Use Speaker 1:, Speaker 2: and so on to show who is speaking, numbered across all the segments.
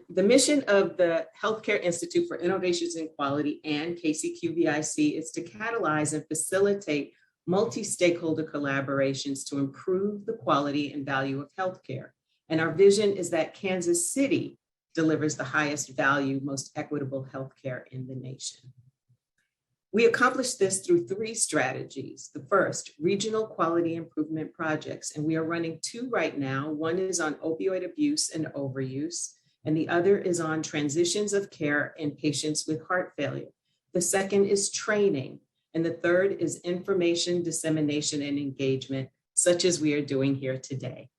Speaker 1: The mission of the Healthcare Institute for Innovations in Quality and KCQVIC is to catalyze and facilitate multi-stakeholder collaborations to improve the quality and value of healthcare. And our vision is that Kansas City delivers the highest value, most equitable healthcare in the nation. We accomplish this through 3 strategies. The first, regional quality improvement projects, and we are running 2 right now. One is on opioid abuse and overuse, and the other is on transitions of care in patients with heart failure. The second is training, and the third is information dissemination and engagement, such as we are doing here today,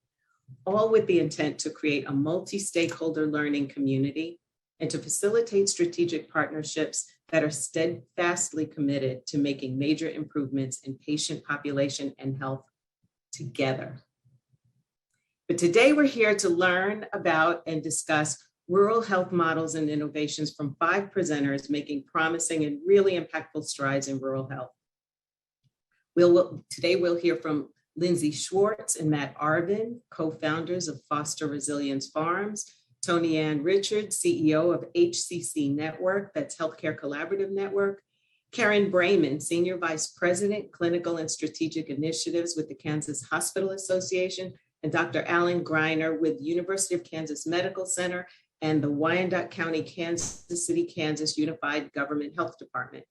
Speaker 1: all with the intent to create a multi-stakeholder learning community and to facilitate strategic partnerships that are steadfastly committed to making major improvements in patient population and health together. But today we're here to learn about and discuss rural health models and innovations from 5 presenters making promising and really impactful strides in rural health. Today we'll hear from Lindsay Schwartz and Matt Arvin, co-founders of Foster Resilience Farms, Tony Ann Richards, CEO of HCC Network, that's Healthcare Collaborative Network, Karen Brayman, Senior Vice President, Clinical and Strategic Initiatives with the Kansas Hospital Association, and Dr. Alan Greiner with University of Kansas Medical Center and the Wyandotte County, Kansas City, Kansas Unified Government Health Department.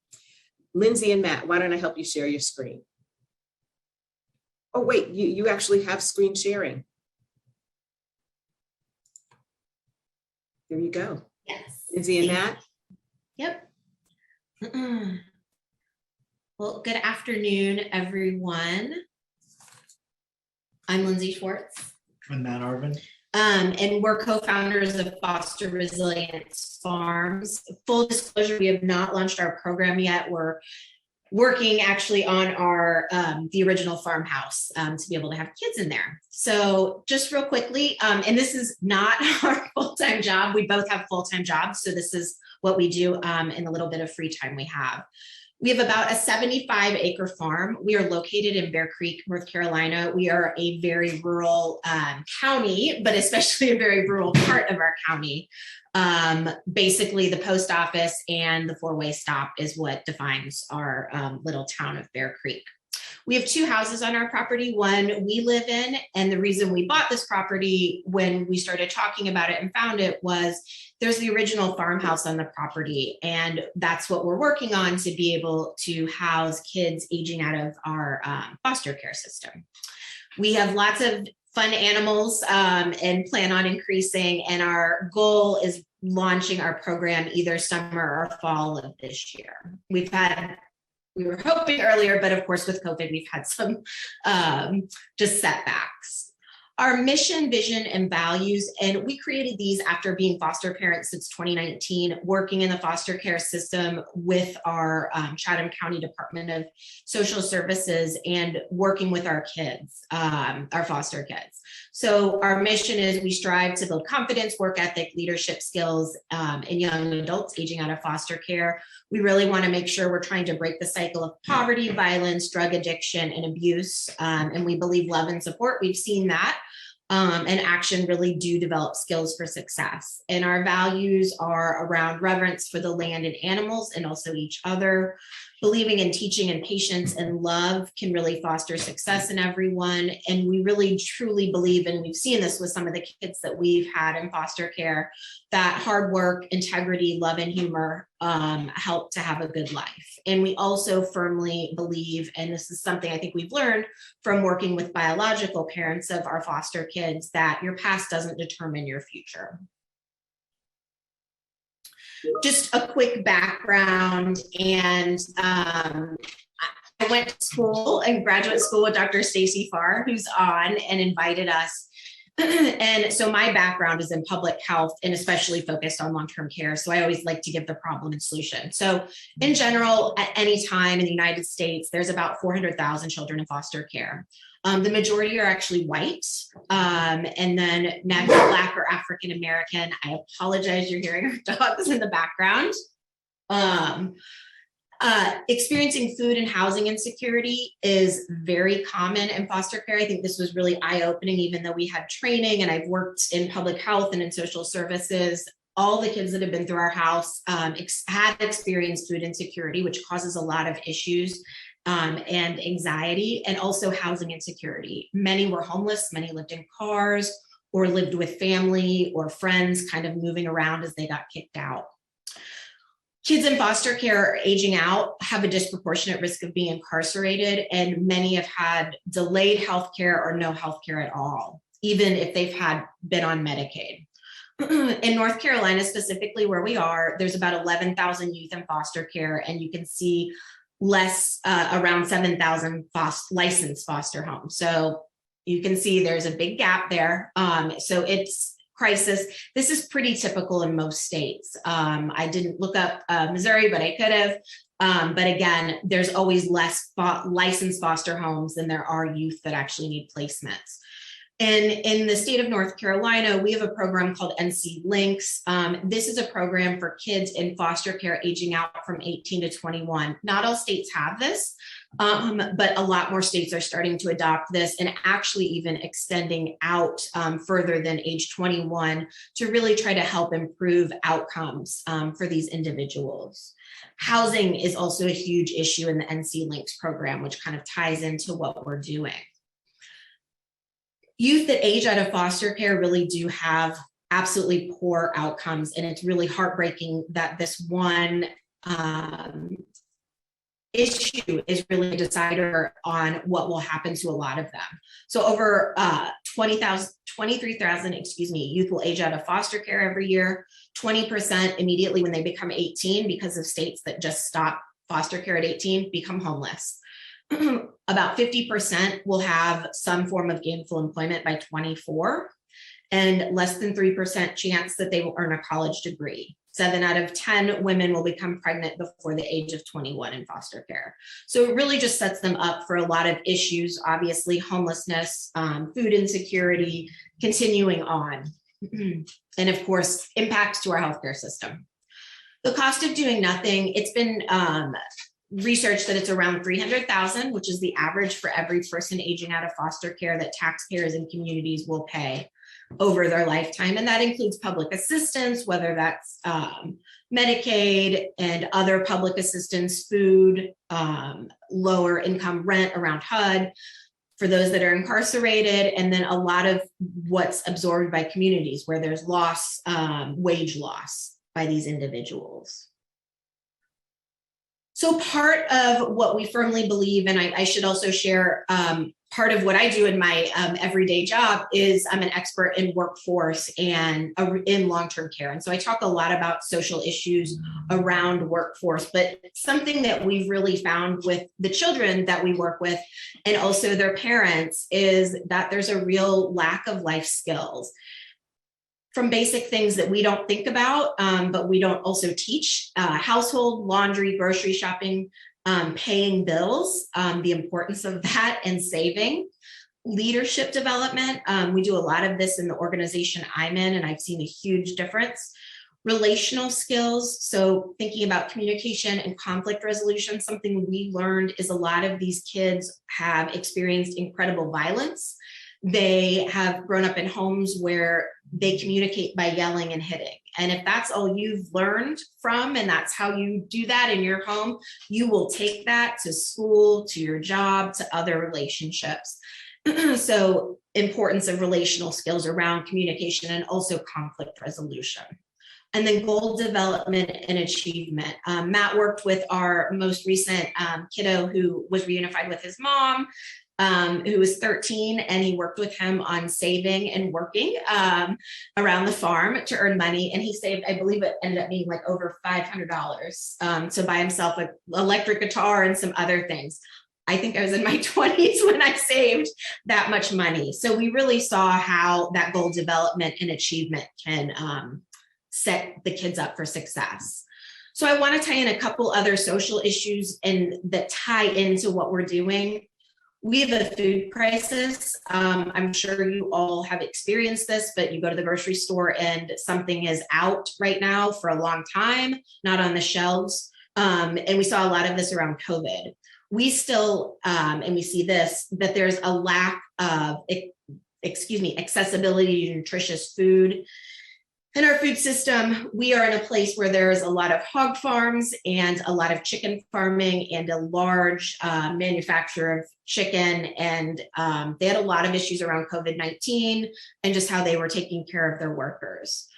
Speaker 1: Lindsay and Matt, why don't I help you share your screen? Oh, wait, you actually have screen sharing. There you go.
Speaker 2: Yes.
Speaker 1: Lindsay and Matt.
Speaker 2: Yep. Well, good afternoon, everyone. I'm Lindsay Schwartz.
Speaker 3: I'm Matt Arvin.
Speaker 2: And we're co-founders of Foster Resilience Farms. Full disclosure, we have not launched our program yet. We're working actually on our the original farmhouse to be able to have kids in there. So just real quickly, and this is not our full-time job. We both have full-time jobs. So this is what we do in a little bit of free time we have. We have about a 75-acre farm. We are located in Bear Creek, North Carolina. We are a very rural county, but especially a very rural part of our county. Basically, the post office and the 4-way stop is what defines our little town of Bear Creek. We have 2 houses on our property. One we live in, and the reason we bought this property when we started talking about it and found it was there's the original farmhouse on the property, and that's what we're working on to be able to house kids aging out of our foster care system. We have lots of fun animals and plan on increasing, and our goal is launching our program either summer or fall of this year. We were hoping earlier, but of course with COVID, we've had some just setbacks. Our mission, vision, and values, and we created these after being foster parents since 2019, working in the foster care system with our Chatham County Department of Social Services and working with our kids, our foster kids. So our mission is we strive to build confidence, work ethic, leadership skills in young adults aging out of foster care. We really want to make sure we're trying to break the cycle of poverty, violence, drug addiction, and abuse. And we believe love and support. We've seen that. And action really do develop skills for success. And our values are around reverence for the land and animals and also each other. Believing in teaching and patience and love can really foster success in everyone. And we really truly believe, and we've seen this with some of the kids that we've had in foster care, that hard work, integrity, love, and humor help to have a good life. And we also firmly believe, and this is something I think we've learned from working with biological parents of our foster kids, that your past doesn't determine your future. Just a quick background, and I went to school and graduate school with Dr. Stacy Farr, who's on and invited us. And so my background is in public health and especially focused on long-term care. So I always like to give the problem and solution. So in general, at any time in the United States, there's about 400,000 children in foster care. The majority are actually white, and then next, Black or African American. I apologize, you're hearing our dogs in the background. Experiencing food and housing insecurity is very common in foster care. I think this was really eye-opening, even though we had training and I've worked in public health and in social services. All the kids that have been through our house had experienced food insecurity, which causes a lot of issues and anxiety, and also housing insecurity. Many were homeless, many lived in cars or lived with family or friends, kind of moving around as they got kicked out. Kids in foster care are aging out, have a disproportionate risk of being incarcerated, and many have had delayed health care or no health care at all, even if they've been on Medicaid. In North Carolina, specifically where we are, there's about 11,000 youth in foster care, and you can see around 7,000 licensed foster homes. So you can see there's a big gap there. So it's crisis. This is pretty typical in most states. I didn't look up Missouri, but I could have. But again, there's always less licensed foster homes than there are youth that actually need placements. And in the state of North Carolina, we have a program called NC Links. This is a program for kids in foster care aging out from 18 to 21. Not all states have this, but a lot more states are starting to adopt this and actually even extending out further than age 21 to really try to help improve outcomes for these individuals. Housing is also a huge issue in the NC Links program, which kind of ties into what we're doing. Youth that age out of foster care really do have absolutely poor outcomes, and it's really heartbreaking that this one issue is really a decider on what will happen to a lot of them. So over 23,000, youth will age out of foster care every year, 20% immediately when they become 18 because of states that just stop foster care at 18 become homeless. About 50% will have some form of gainful employment by 24, and less than 3% chance that they will earn a college degree. 7 out of 10 women will become pregnant before the age of 21 in foster care. So it really just sets them up for a lot of issues, obviously homelessness, food insecurity, continuing on. And of course, impacts to our healthcare system. The cost of doing nothing, it's been research that it's around $300,000, which is the average for every person aging out of foster care that taxpayers and communities will pay over their lifetime. And that includes public assistance, whether that's Medicaid and other public assistance, food, lower income rent around HUD for those that are incarcerated, and then a lot of what's absorbed by communities where there's loss, wage loss by these individuals. So part of what we firmly believe, and I should also share part of what I do in my everyday job is I'm an expert in workforce and in long-term care. And so I talk a lot about social issues around workforce, but something that we've really found with the children that we work with and also their parents is that there's a real lack of life skills. From basic things that we don't think about, but we don't also teach, household, laundry, grocery shopping, paying bills, the importance of that and saving, leadership development. We do a lot of this in the organization I'm in, and I've seen a huge difference. Relational skills, so thinking about communication and conflict resolution, something we learned is a lot of these kids have experienced incredible violence. They have grown up in homes where they communicate by yelling and hitting. And if that's all you've learned from, and that's how you do that in your home, you will take that to school, to your job, to other relationships. So importance of relational skills around communication and also conflict resolution. And then goal development and achievement. Matt worked with our most recent kiddo who was reunified with his mom, who was 13, and he worked with him on saving and working around the farm to earn money. And he saved, I believe it ended up being like over $500 to buy himself an electric guitar and some other things. I think I was in my 20s when I saved that much money. So we really saw how that goal development and achievement can set the kids up for success. So I want to tie in a couple other social issues and that tie into what we're doing. We have a food crisis. I'm sure you all have experienced this, but you go to the grocery store and something is out right now for a long time, not on the shelves. And we saw a lot of this around COVID. We still, and we see this, that there's a lack of, accessibility to nutritious food. In our food system, we are in a place where there's a lot of hog farms and a lot of chicken farming and a large manufacturer of chicken. And they had a lot of issues around COVID-19 and just how they were taking care of their workers.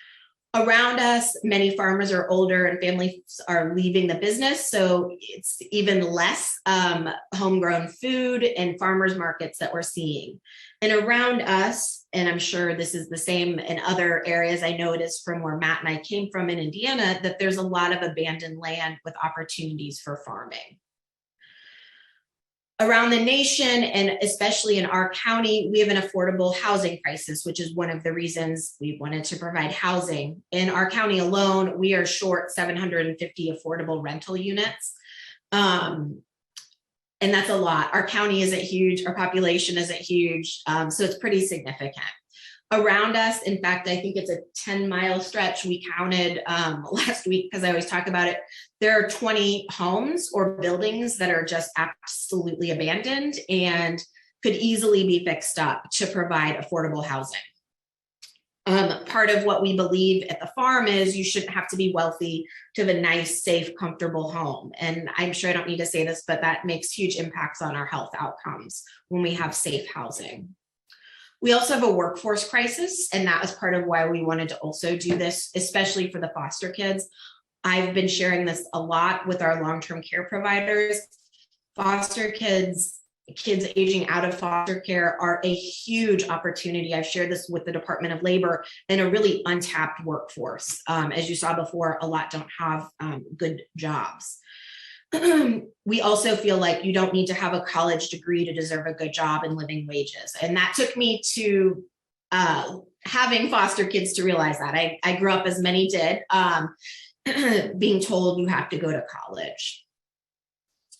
Speaker 2: Around us, many farmers are older and families are leaving the business. So it's even less homegrown food and farmers markets that we're seeing. And around us, and I'm sure this is the same in other areas, I know it is from where Matt and I came from in Indiana, that there's a lot of abandoned land with opportunities for farming. Around the nation, and especially in our county, we have an affordable housing crisis, which is one of the reasons we wanted to provide housing. In our county alone, we are short 750 affordable rental units. And that's a lot. Our county isn't huge, our population isn't huge, so it's pretty significant. Around us, in fact, I think it's a 10-mile stretch. We counted last week because I always talk about it. There are 20 homes or buildings that are just absolutely abandoned and could easily be fixed up to provide affordable housing. Part of what we believe at the farm is you shouldn't have to be wealthy to have a nice, safe, comfortable home. And I'm sure I don't need to say this, but that makes huge impacts on our health outcomes when we have safe housing. We also have a workforce crisis, and that was part of why we wanted to also do this, especially for the foster kids. I've been sharing this a lot with our long-term care providers. Foster kids aging out of foster care are a huge opportunity. I've shared this with the Department of Labor and a really untapped workforce. As you saw before, a lot don't have good jobs. We also feel like you don't need to have a college degree to deserve a good job and living wages. And that took me to having foster kids to realize that. I grew up, as many did, being told you have to go to college.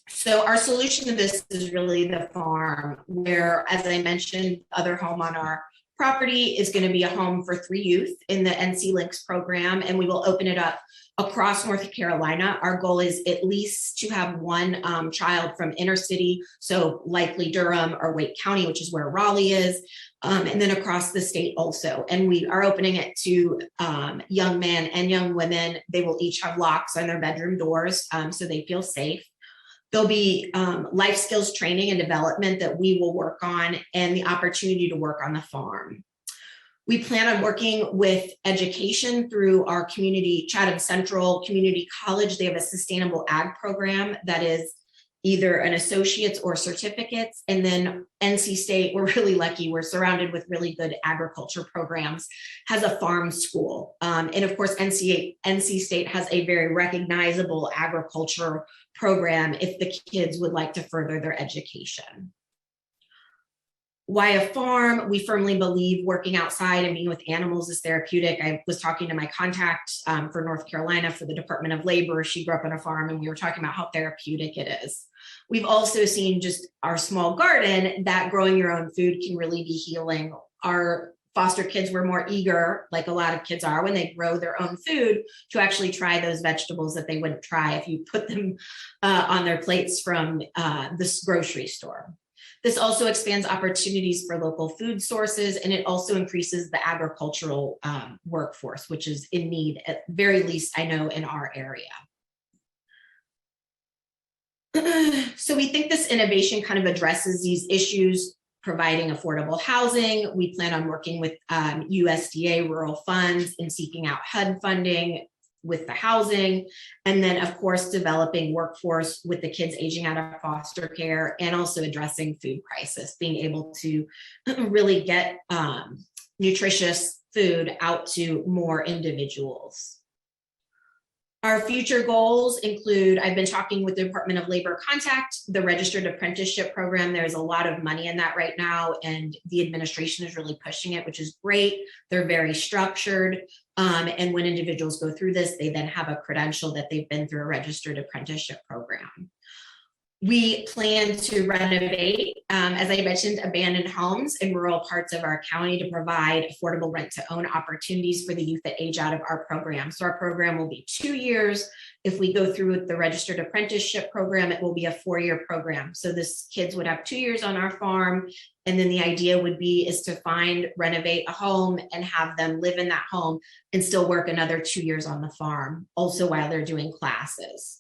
Speaker 2: So our solution to this is really the farm, where, as I mentioned, other home on our property is going to be a home for 3 youth in the NC Links program, and we will open it up across North Carolina. Our goal is at least to have one child from inner city, so likely Durham or Wake County, which is where Raleigh is, and then across the state also. And we are opening it to young men and young women. They will each have locks on their bedroom doors, so they feel safe. There'll be life skills training and development that we will work on, and the opportunity to work on the farm. We plan on working with education through our community, Chatham Central Community College. They have a sustainable ag program that is either an associate's or certificates. And then NC State, we're really lucky. We're surrounded with really good agriculture programs, has a farm school. And of course, NC State has a very recognizable agriculture program if the kids would like to further their education. Why a farm? We firmly believe working outside and being with animals is therapeutic. I was talking to my contact for North Carolina for the Department of Labor. She grew up on a farm, and we were talking about how therapeutic it is. We've also seen just our small garden that growing your own food can really be healing. Our foster kids were more eager, like a lot of kids are, when they grow their own food, to actually try those vegetables that they wouldn't try if you put them on their plates from this grocery store. This also expands opportunities for local food sources, and it also increases the agricultural workforce, which is in need, at very least I know, in our area. So we think this innovation kind of addresses these issues, providing affordable housing. We plan on working with USDA rural funds and seeking out HUD funding with the housing, and then of course developing workforce with the kids aging out of foster care, and also addressing food crisis, being able to really get nutritious food out to more individuals. Our future goals include, I've been talking with the Department of Labor Contact, the registered apprenticeship program. There's a lot of money in that right now, and the administration is really pushing it, which is great. They're very structured. And when individuals go through this, they then have a credential that they've been through a registered apprenticeship program. We plan to renovate, as I mentioned, abandoned homes in rural parts of our county to provide affordable rent to own opportunities for the youth that age out of our program. So our program will be 2 years. If we go through with the registered apprenticeship program, it will be a 4-year program. So this kids would have 2 years on our farm. And then the idea would be is to renovate a home and have them live in that home and still work another 2 years on the farm, also while they're doing classes.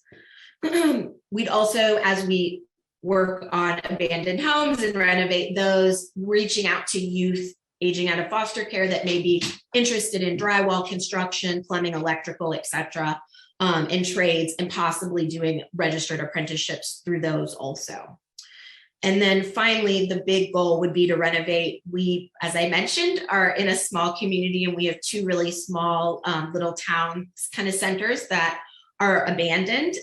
Speaker 2: We'd also, as we work on abandoned homes and renovate those, reaching out to youth aging out of foster care that may be interested in drywall construction, plumbing, electrical, etc., and trades, and possibly doing registered apprenticeships through those also. And then finally, the big goal would be to renovate. We, as I mentioned, are in a small community, and we have 2 really small little town kind of centers that are abandoned,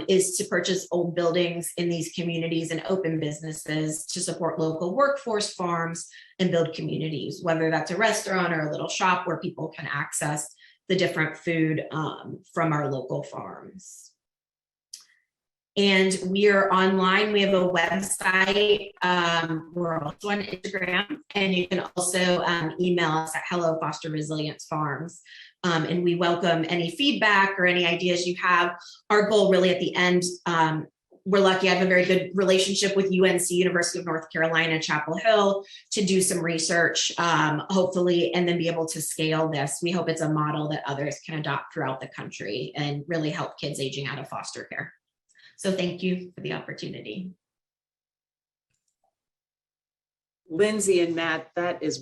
Speaker 2: is to purchase old buildings in these communities and open businesses to support local workforce, farms, and build communities, whether that's a restaurant or a little shop where people can access the different food from our local farms. And we are online. We have a website. We're also on Instagram, and you can also email us at Hello Foster Resilience Farms. And we welcome any feedback or any ideas you have. Our goal really at the end, we're lucky I have a very good relationship with UNC, University of North Carolina, Chapel Hill, to do some research, hopefully, and then be able to scale this. We hope it's a model that others can adopt throughout the country and really help kids aging out of foster care. So thank you for the opportunity.
Speaker 1: Lindsay and Matt, that is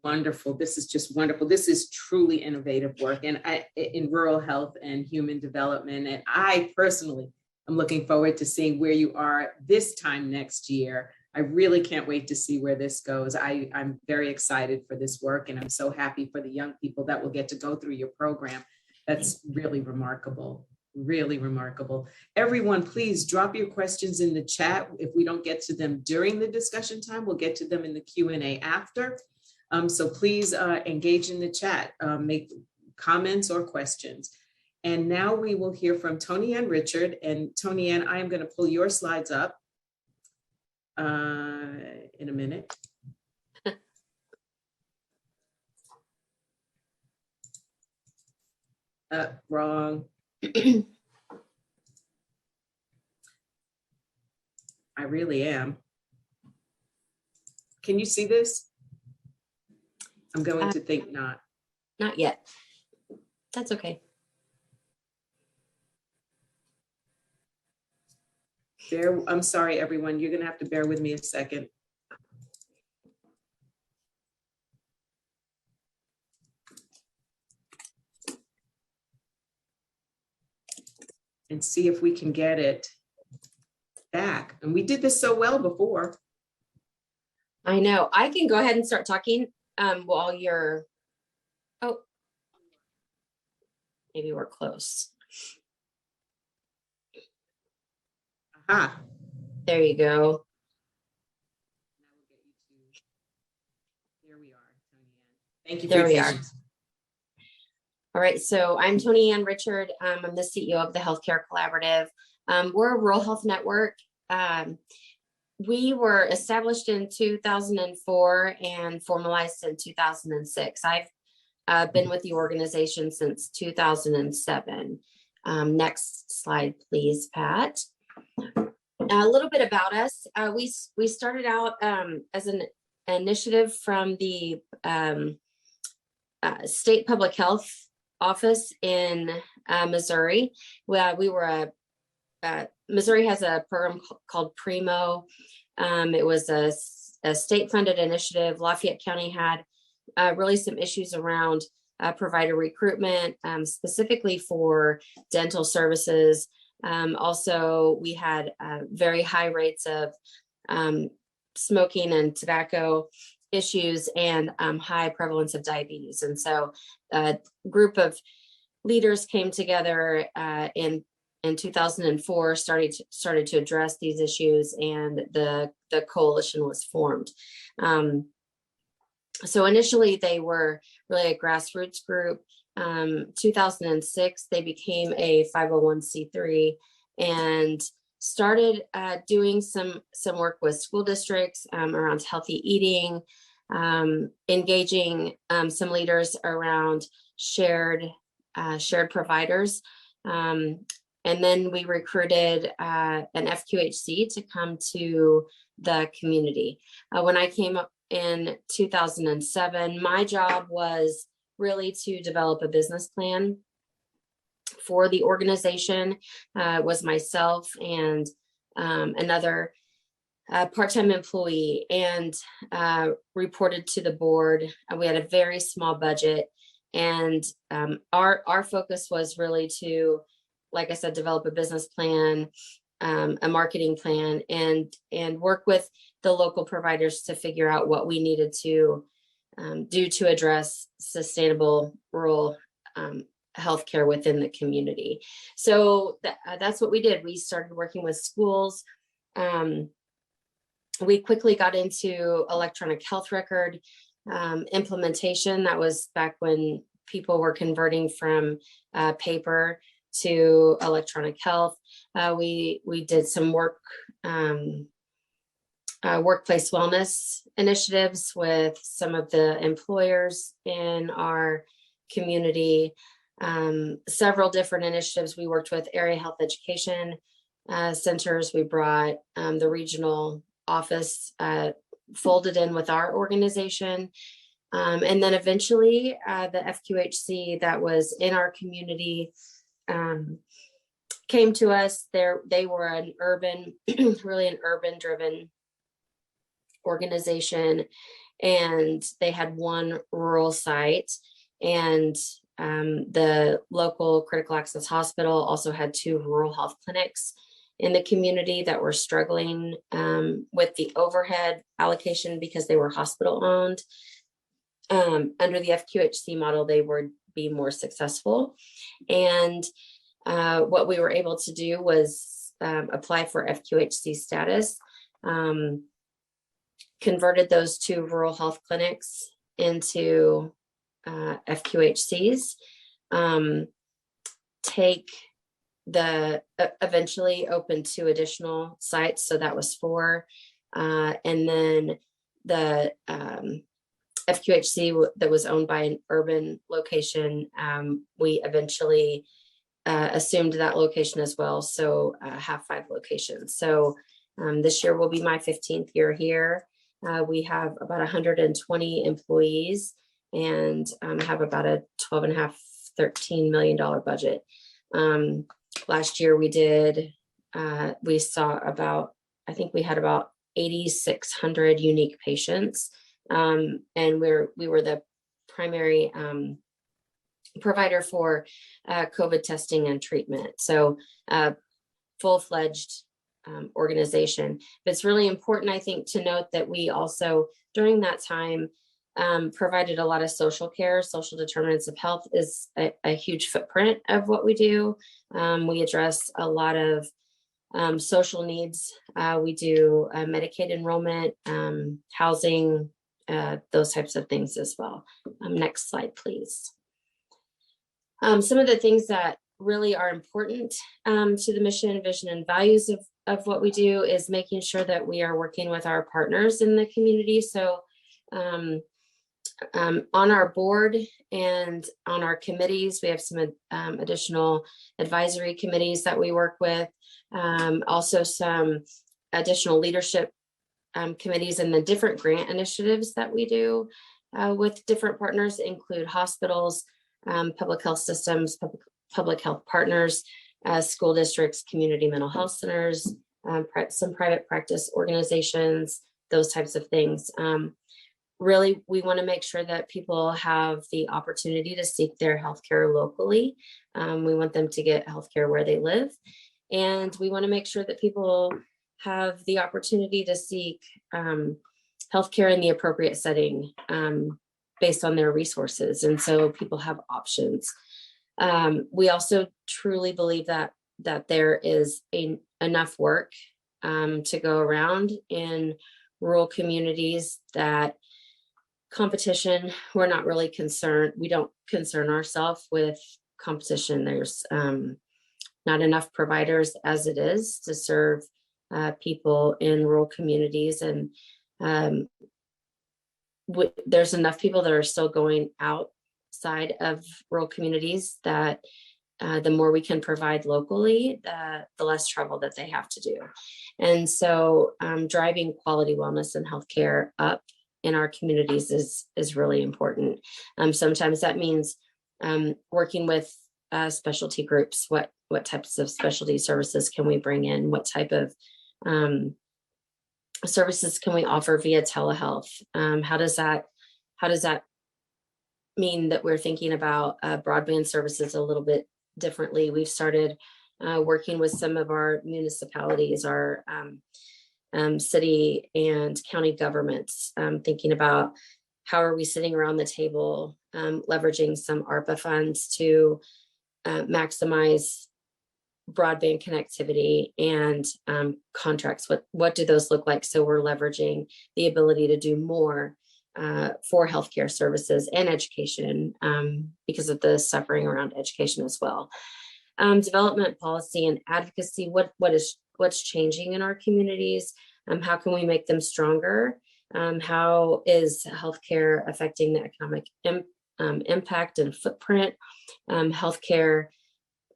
Speaker 1: wonderful. This is just wonderful. This is truly innovative work and in rural health and human development. And I personally am looking forward to seeing where you are this time next year. I really can't wait to see where this goes. I'm very excited for this work, and I'm so happy for the young people that will get to go through your program. That's really remarkable. Really remarkable. Everyone, please drop your questions in the chat. If we don't get to them during the discussion time, we'll get to them in the Q&A after. So please engage in the chat, make comments or questions. And now we will hear from Tony Ann Richard. And Tony Ann, I am going to pull your slides up in a minute. Wrong. I really am. Can you see this? I'm going to think not.
Speaker 3: Not yet. That's okay.
Speaker 1: I'm sorry, everyone. You're going to have to bear with me a second. And see if we can get it back. And we did this so well before.
Speaker 3: I know. I can go ahead and start talking while you're, oh, maybe we're close.
Speaker 1: Aha.
Speaker 3: There you go.
Speaker 1: There we are. Thank you.
Speaker 3: There we are. All right, so I'm Tony Ann Richard. I'm the CEO of the Healthcare Collaborative. We're a rural health network. We were established in 2004 and formalized in 2006. I've been with the organization since 2007. Next slide, please, Pat. A little bit about us. We started out as an initiative from the State Public Health Office in Missouri. Missouri has a program called Primo. It was a state-funded initiative. Lafayette County had really some issues around provider recruitment, specifically for dental services. Also, we had very high rates of smoking and tobacco issues and high prevalence of diabetes. And so a group of leaders came together in 2004, started to address these issues, and the coalition was formed. So initially they were really a grassroots group. 2006, they became a 501c3, and started doing some work with school districts around healthy eating, engaging some leaders around shared providers. And then we recruited an FQHC to come to the community. When I came up in 2007, my job was really to develop a business plan for the organization. It was myself and another part-time employee, and reported to the board. We had a very small budget, and our focus was really to, like I said, develop a business plan, a marketing plan, and work with the local providers to figure out what we needed to do to address sustainable rural healthcare within the community. So that's what we did. We started working with schools. We quickly got into electronic health record implementation. That was back when people were converting from paper to electronic health. We did some work, workplace wellness initiatives with some of the employers in our community. Several different initiatives. We worked with area health education centers. We brought the regional office folded in with our organization. And then eventually the FQHC that was in our community came to us. They were an urban, really an urban driven organization, and they had one rural site, and the local critical access hospital also had 2 rural health clinics in the community that were struggling with the overhead allocation because they were hospital owned. Under the FQHC model, they would be more successful. And what we were able to do was apply for FQHC status, converted those 2 rural health clinics into FQHCs, eventually opened 2 additional sites. So that was 4. And then the FQHC that was owned by an urban location, we eventually assumed that location as well. So have 5 locations. So this year will be my 15th year here. We have about 120 employees and have about a $12.5, $13 million budget. Last year we saw about, I think we had about 8,600 unique patients. And we were the primary provider for COVID testing and treatment. So full-fledged organization. But it's really important, I think, to note that we also, during that time, provided a lot of social care. Social determinants of health is a huge footprint of what we do. We address a lot of social needs. We do Medicaid enrollment, housing, those types of things as well. Next slide, please. Some of the things that really are important to the mission, vision, and values of what we do is making sure that we are working with our partners in the community. So on our board and on our committees, we have some additional advisory committees that we work with. Also some additional leadership committees, and the different grant initiatives that we do with different partners include hospitals, public health systems, public health partners, school districts, community mental health centers, some private practice organizations, those types of things. Really, we want to make sure that people have the opportunity to seek their healthcare locally. We want them to get healthcare where they live. And we want to make sure that people have the opportunity to seek healthcare in the appropriate setting based on their resources. And so people have options. We also truly believe that there is enough work to go around in rural communities, that competition, we're not really concerned. We don't concern ourselves with competition. There's not not enough providers as it is to serve people in rural communities. And there's enough people that are still going outside of rural communities that the more we can provide locally, the less trouble that they have to do. And so driving quality wellness and healthcare up in our communities is really important. Sometimes that means working with specialty groups. What types of specialty services can we bring in? What type of services can we offer via telehealth? How does that mean that we're thinking about broadband services a little bit differently? We've started working with some of our municipalities, our city and county governments, thinking about how are we sitting around the table, leveraging some ARPA funds to maximize broadband connectivity and contracts. What do those look like? So we're leveraging the ability to do more for healthcare services and education because of the suffering around education as well. Development policy and advocacy. What's changing in our communities? How can we make them stronger? How is healthcare affecting the economic impact and footprint? Healthcare,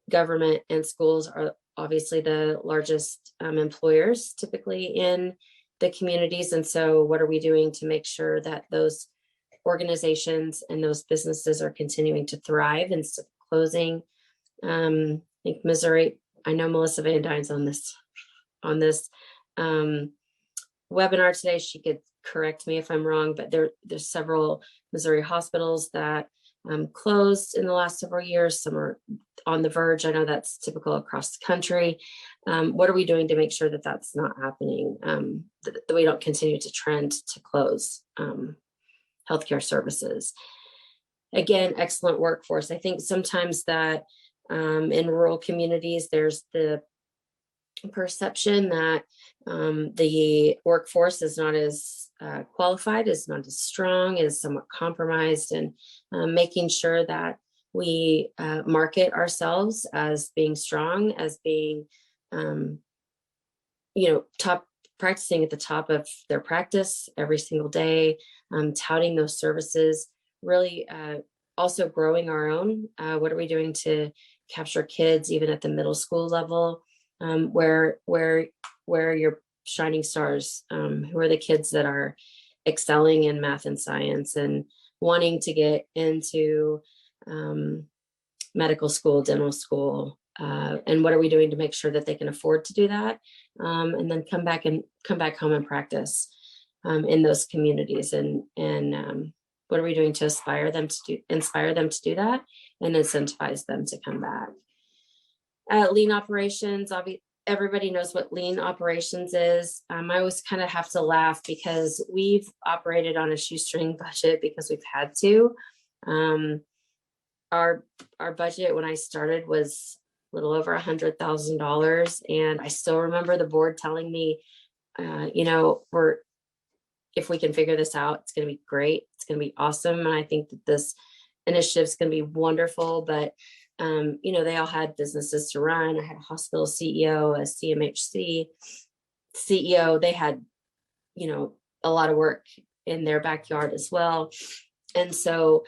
Speaker 3: government, and schools are obviously the largest employers typically in the communities. And so what are we doing to make sure that those organizations and those businesses are continuing to thrive instead of closing? I think Missouri, I know Melissa Van Dyne's on this webinar today. She could correct me if I'm wrong, but there's several Missouri hospitals that closed in the last several years. Some are on the verge. I know that's typical across the country. What are we doing to make sure that that's not happening, that we don't continue to trend to close healthcare services? Again, excellent workforce. I think sometimes that in rural communities, there's the perception that the workforce is not as qualified, is not as strong, is somewhat compromised, and making sure that we market ourselves as being strong, as being, top, practicing at the top of their practice every single day, touting those services, really also growing our own. What are we doing to capture kids even at the middle school level? Where your shining stars, who are the kids that are excelling in math and science and wanting to get into medical school, dental school, and what are we doing to make sure that they can afford to do that, and then come back home and practice in those communities, and what are we doing to inspire them to do that and incentivize them to come back. Lean operations, everybody knows what lean operations is. I always kind of have to laugh because we've operated on a shoestring budget because we've had to. Our budget when I started was a little over $100,000, and I still remember the board telling me, if we can figure this out, it's going to be great. It's going to be awesome, and I think that this initiative is going to be wonderful. But they all had businesses to run. I had a hospital CEO, a CMHC CEO. They had, a lot of work in their backyard as well. And so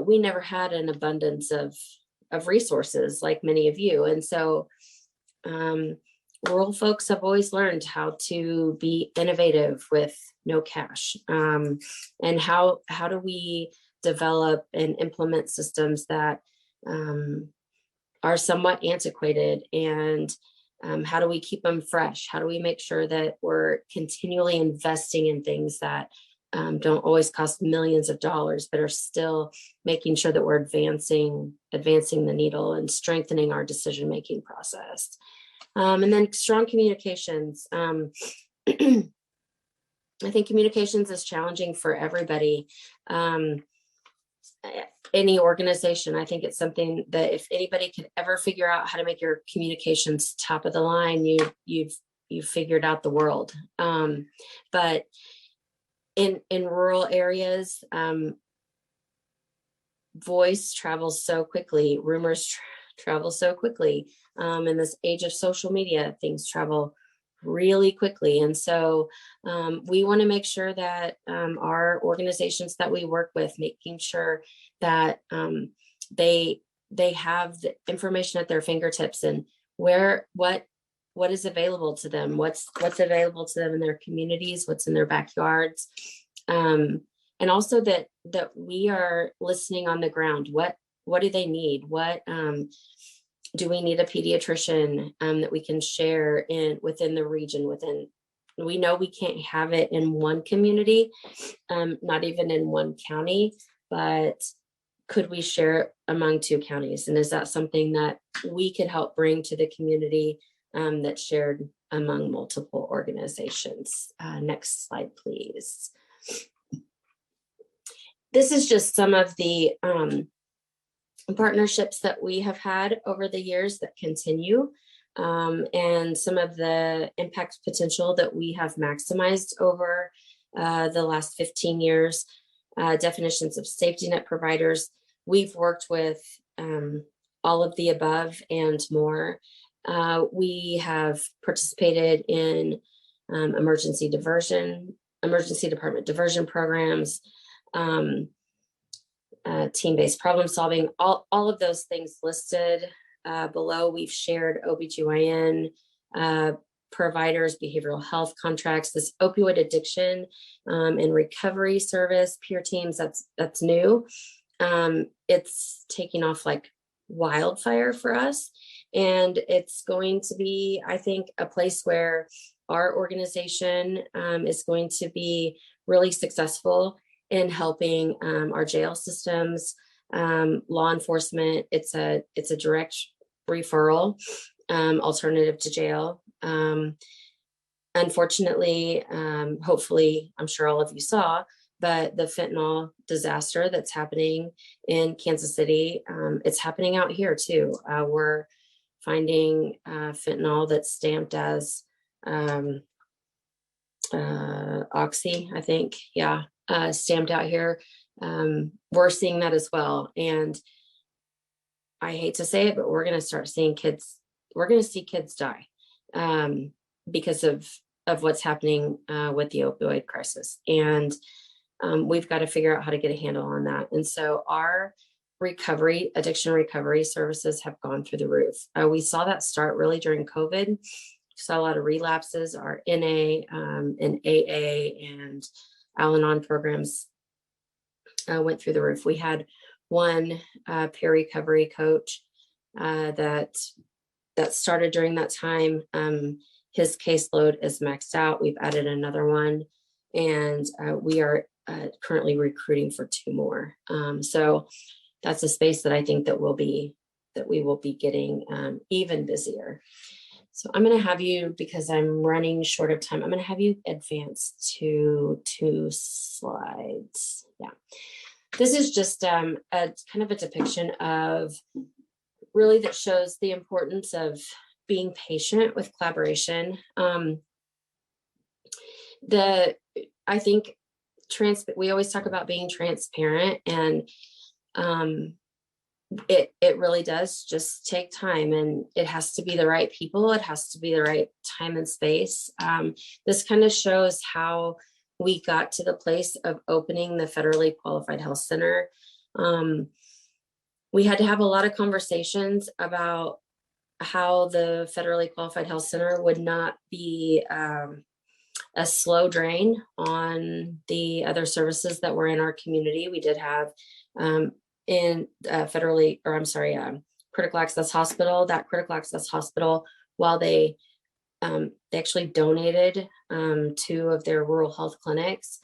Speaker 3: we never had an abundance of resources like many of you. And so rural folks have always learned how to be innovative with no cash. And how do we develop and implement systems that are somewhat antiquated, and how do we keep them fresh? How do we make sure that we're continually investing in things that don't always cost millions of dollars, but are still making sure that we're advancing the needle and strengthening our decision-making process. And then strong communications. I think communications is challenging for everybody. Any organization. I think it's something that if anybody could ever figure out how to make your communications top of the line, you've figured out the world. But in rural areas, voice travels so quickly. Rumors travel so quickly. In this age of social media, things travel really quickly. And so we want to make sure that our organizations that we work with, making sure that they have the information at their fingertips and what is available to them, what's available to them in their communities, what's in their backyards. And also that we are listening on the ground. What do they need? What do we need a pediatrician that we can share within the region? We know we can't have it in one community, not even in one county, but could we share it among 2 counties? And is that something that we could help bring to the community that's shared among multiple organizations? Next slide, please. This is just some of the partnerships that we have had over the years that continue, and some of the impact potential that we have maximized over the last 15 years. Definitions of safety net providers. We've worked with all of the above and more. We have participated in emergency department diversion programs, team-based problem solving, all of those things listed below. We've shared OBGYN providers, behavioral health contracts, this opioid addiction and recovery service, peer teams, that's new. It's taking off like wildfire for us. And it's going to be, I think, a place where our organization is going to be really successful in helping our jail systems, law enforcement. It's a direct referral alternative to jail. Unfortunately, hopefully, I'm sure all of you saw, but the fentanyl disaster that's happening in Kansas City, it's happening out here too. We're finding fentanyl that's stamped as oxy, I think. Yeah, stamped out here. We're seeing that as well. And I hate to say it, but we're going to start seeing kids. We're going to see kids die because of what's happening with the opioid crisis. And we've got to figure out how to get a handle on that. And so our addiction recovery services have gone through the roof. We saw that start really during COVID. We saw a lot of relapses. Our NA and AA and Al-Anon programs went through the roof. We had one peer recovery coach that started during that time. His caseload is maxed out. We've added another one, and we are currently recruiting for 2 more. So that's a space that I think that we will be getting even busier. So I'm going to have you, because I'm running short of time, I'm going to have you advance to 2 slides. Yeah. This is just a kind of a depiction of really that shows the importance of being patient with collaboration. I think we always talk about being transparent, and it really does just take time, and it has to be the right people. It has to be the right time and space. This kind of shows how we got to the place of opening the Federally Qualified Health Center. We had to have a lot of conversations about how the Federally Qualified Health Center would not be a slow drain on the other services that were in our community. We did have Critical Access Hospital, while they actually donated 2 of their rural health clinics,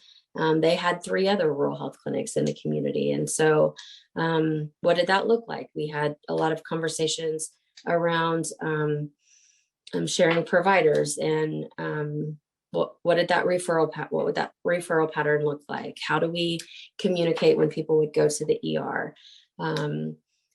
Speaker 3: they had 3 other rural health clinics in the community. And so what did that look like? We had a lot of conversations around sharing providers, and what would that referral pattern look like? How do we communicate when people would go to the ER?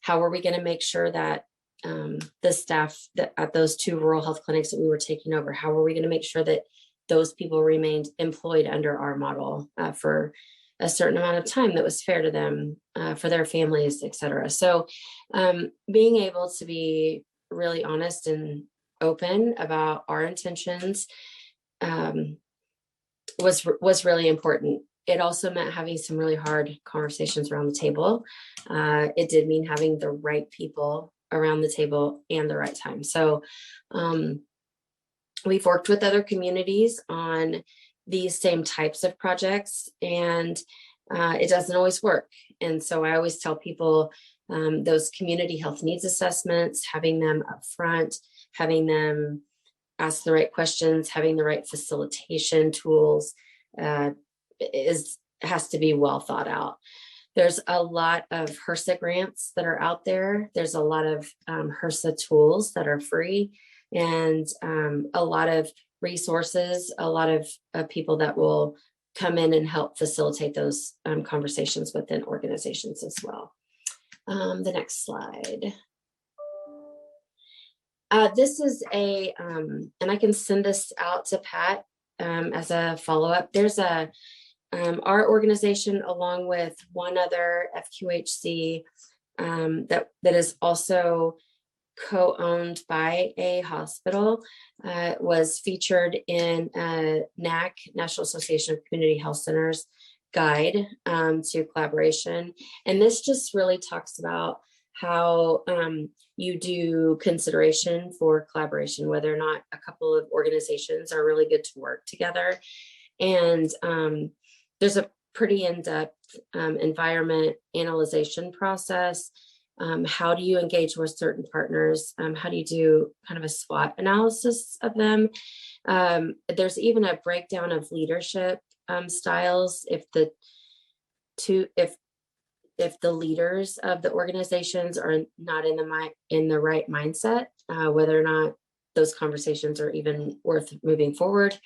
Speaker 3: How are we going to make sure that the staff at those 2 rural health clinics that we were taking over, how are we going to make sure that those people remained employed under our model for a certain amount of time that was fair to them, for their families, et cetera. So being able to be really honest and open about our intentions was really important. It also meant having some really hard conversations around the table. It did mean having the right people around the table and the right time. So we've worked with other communities on these same types of projects, and it doesn't always work. And so I always tell people those community health needs assessments, having them up front, having them ask the right questions, having the right facilitation tools has to be well thought out. There's a lot of HRSA grants that are out there. There's a lot of HRSA tools that are free, and a lot of resources, a lot of people that will come in and help facilitate those conversations within organizations as well. The next slide. This is and I can send this out to Pat as a follow-up. There's our organization, along with one other FQHC that is also co-owned by a hospital, was featured in NAC, National Association of Community Health Centers guide to collaboration. And this just really talks about how you do consideration for collaboration, whether or not a couple of organizations are really good to work together. And there's a pretty in-depth environment analyzation process. How do you engage with certain partners? How do you do kind of a SWOT analysis of them? There's even a breakdown of leadership styles. If the leaders of the organizations are not in the right mindset, whether or not those conversations are even worth moving forward.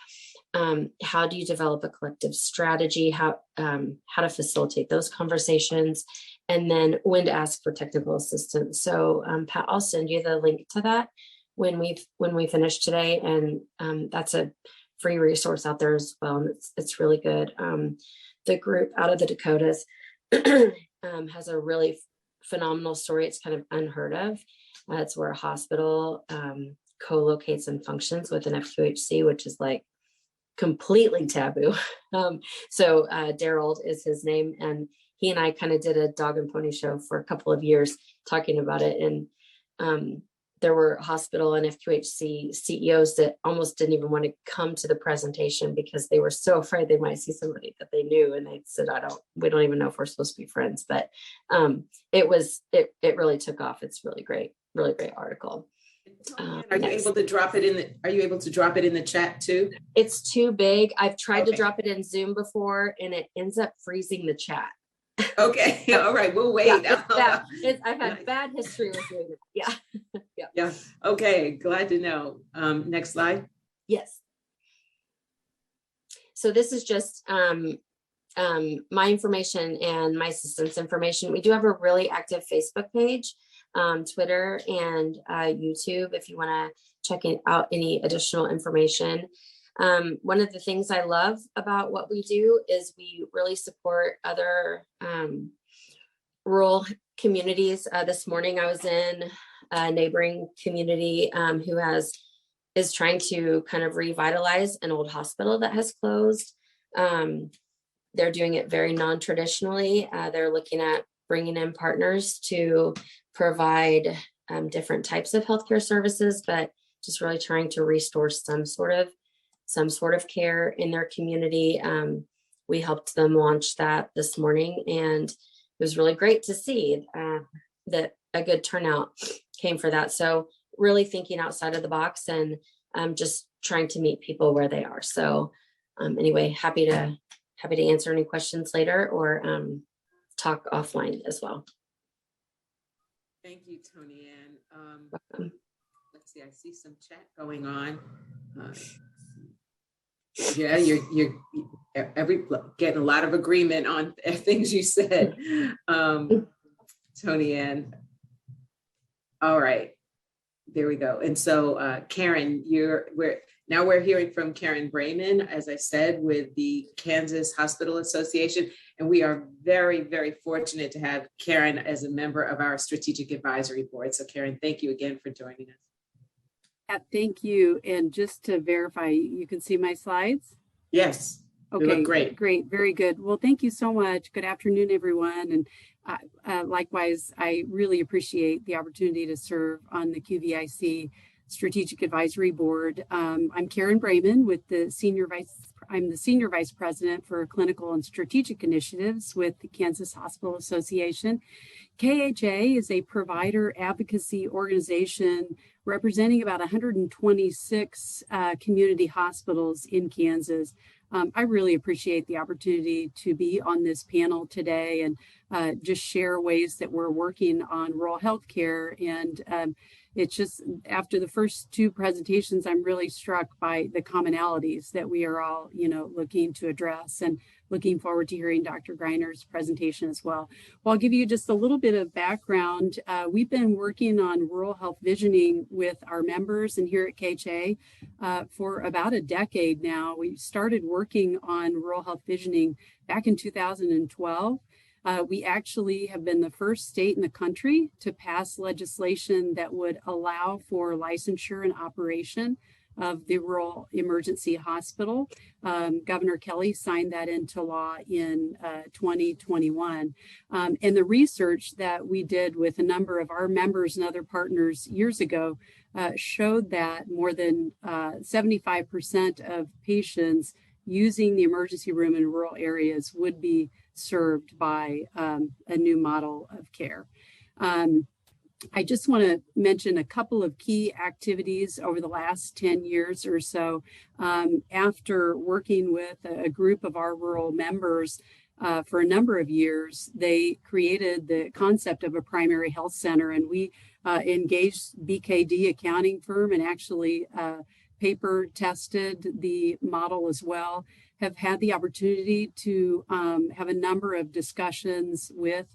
Speaker 3: How do you develop a collective strategy? How to facilitate those conversations, and then when to ask for technical assistance. So Pat, I'll send you the link to that when we finish today, and that's a free resource out there as well. And it's really good. The group out of the Dakotas has a really phenomenal story. It's kind of unheard of. It's where a hospital co-locates and functions with an FQHC, which is like completely taboo. So Daryl is his name, and he and I kind of did a dog and pony show for a couple of years talking about it. And there were hospital and FQHC CEOs that almost didn't even want to come to the presentation because they were so afraid they might see somebody that they knew, and they said, we don't even know if we're supposed to be friends. But it really took off. It's really great article.
Speaker 1: Are you able to drop it in the chat too?
Speaker 3: It's too big. I've tried to drop it in Zoom before, and it ends up freezing the chat.
Speaker 1: Okay. All right. We'll wait.
Speaker 3: I've had bad history with doing it. Yeah.
Speaker 1: Yeah. Okay. Glad to know. Next slide.
Speaker 3: Yes. So this is just my information and my assistant's information. We do have a really active Facebook page, Twitter, and YouTube if you want to check out any additional information. One of the things I love about what we do is we really support other rural communities. This morning I was in a neighboring community who is trying to kind of revitalize an old hospital that has closed. They're doing it very non-traditionally. They're looking at bringing in partners to provide different types of healthcare services, but just really trying to restore some sort of care in their community. We helped them launch that this morning, and it was really great to see that a good turnout came for that. So really thinking outside of the box and just trying to meet people where they are. So anyway, happy to answer any questions later or talk offline as well.
Speaker 1: Thank you, Tony Ann. Let's see, I see some chat going on. Yeah, you're getting a lot of agreement on things you said, Tony Ann. All right, there we go. And so Karen, we're hearing from Karen Brayman, as I said, with the Kansas Hospital Association. And we are very, very fortunate to have Karen as a member of our Strategic Advisory Board. So Karen, thank you again for joining us.
Speaker 4: Yeah, thank you. And just to verify, you can see my slides?
Speaker 1: Yes,
Speaker 4: Okay,
Speaker 1: you look great.
Speaker 4: Great, very good. Well, thank you so much. Good afternoon, everyone. And likewise, I really appreciate the opportunity to serve on the QVIC Strategic Advisory Board. I'm Karen Brayman I'm the Senior Vice President for Clinical and Strategic Initiatives with the Kansas Hospital Association. KHA is a provider advocacy organization representing about 126 community hospitals in Kansas. I really appreciate the opportunity to be on this panel today and just share ways that we're working on rural healthcare. And it's just after the first two presentations, I'm really struck by the commonalities that we are all, looking to address, and looking forward to hearing Dr. Greiner's presentation as well. Well, I'll give you just a little bit of background. We've been working on rural health visioning with our members and here at KHA for about a decade now. We started working on rural health visioning back in 2012. We actually have been the first state in the country to pass legislation that would allow for licensure and operation of the rural emergency hospital. Governor Kelly signed that into law in 2021. And the research that we did with a number of our members and other partners years ago showed that more than 75% of patients using the emergency room in rural areas would be served by a new model of care. I just want to mention a couple of key activities over the last 10 years or so. After working with a group of our rural members for a number of years, they created the concept of a primary health center, and we engaged BKD accounting firm and actually paper tested the model as well. Have had the opportunity to have a number of discussions with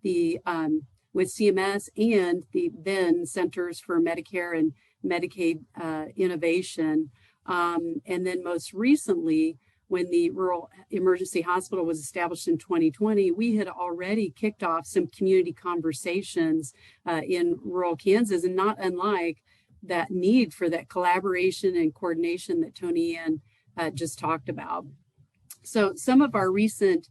Speaker 4: CMS and the then Centers for Medicare and Medicaid Innovation. And then most recently, when the Rural Emergency Hospital was established in 2020, we had already kicked off some community conversations in rural Kansas, and not unlike that need for that collaboration and coordination that Tony Ann just talked about. So some of our recent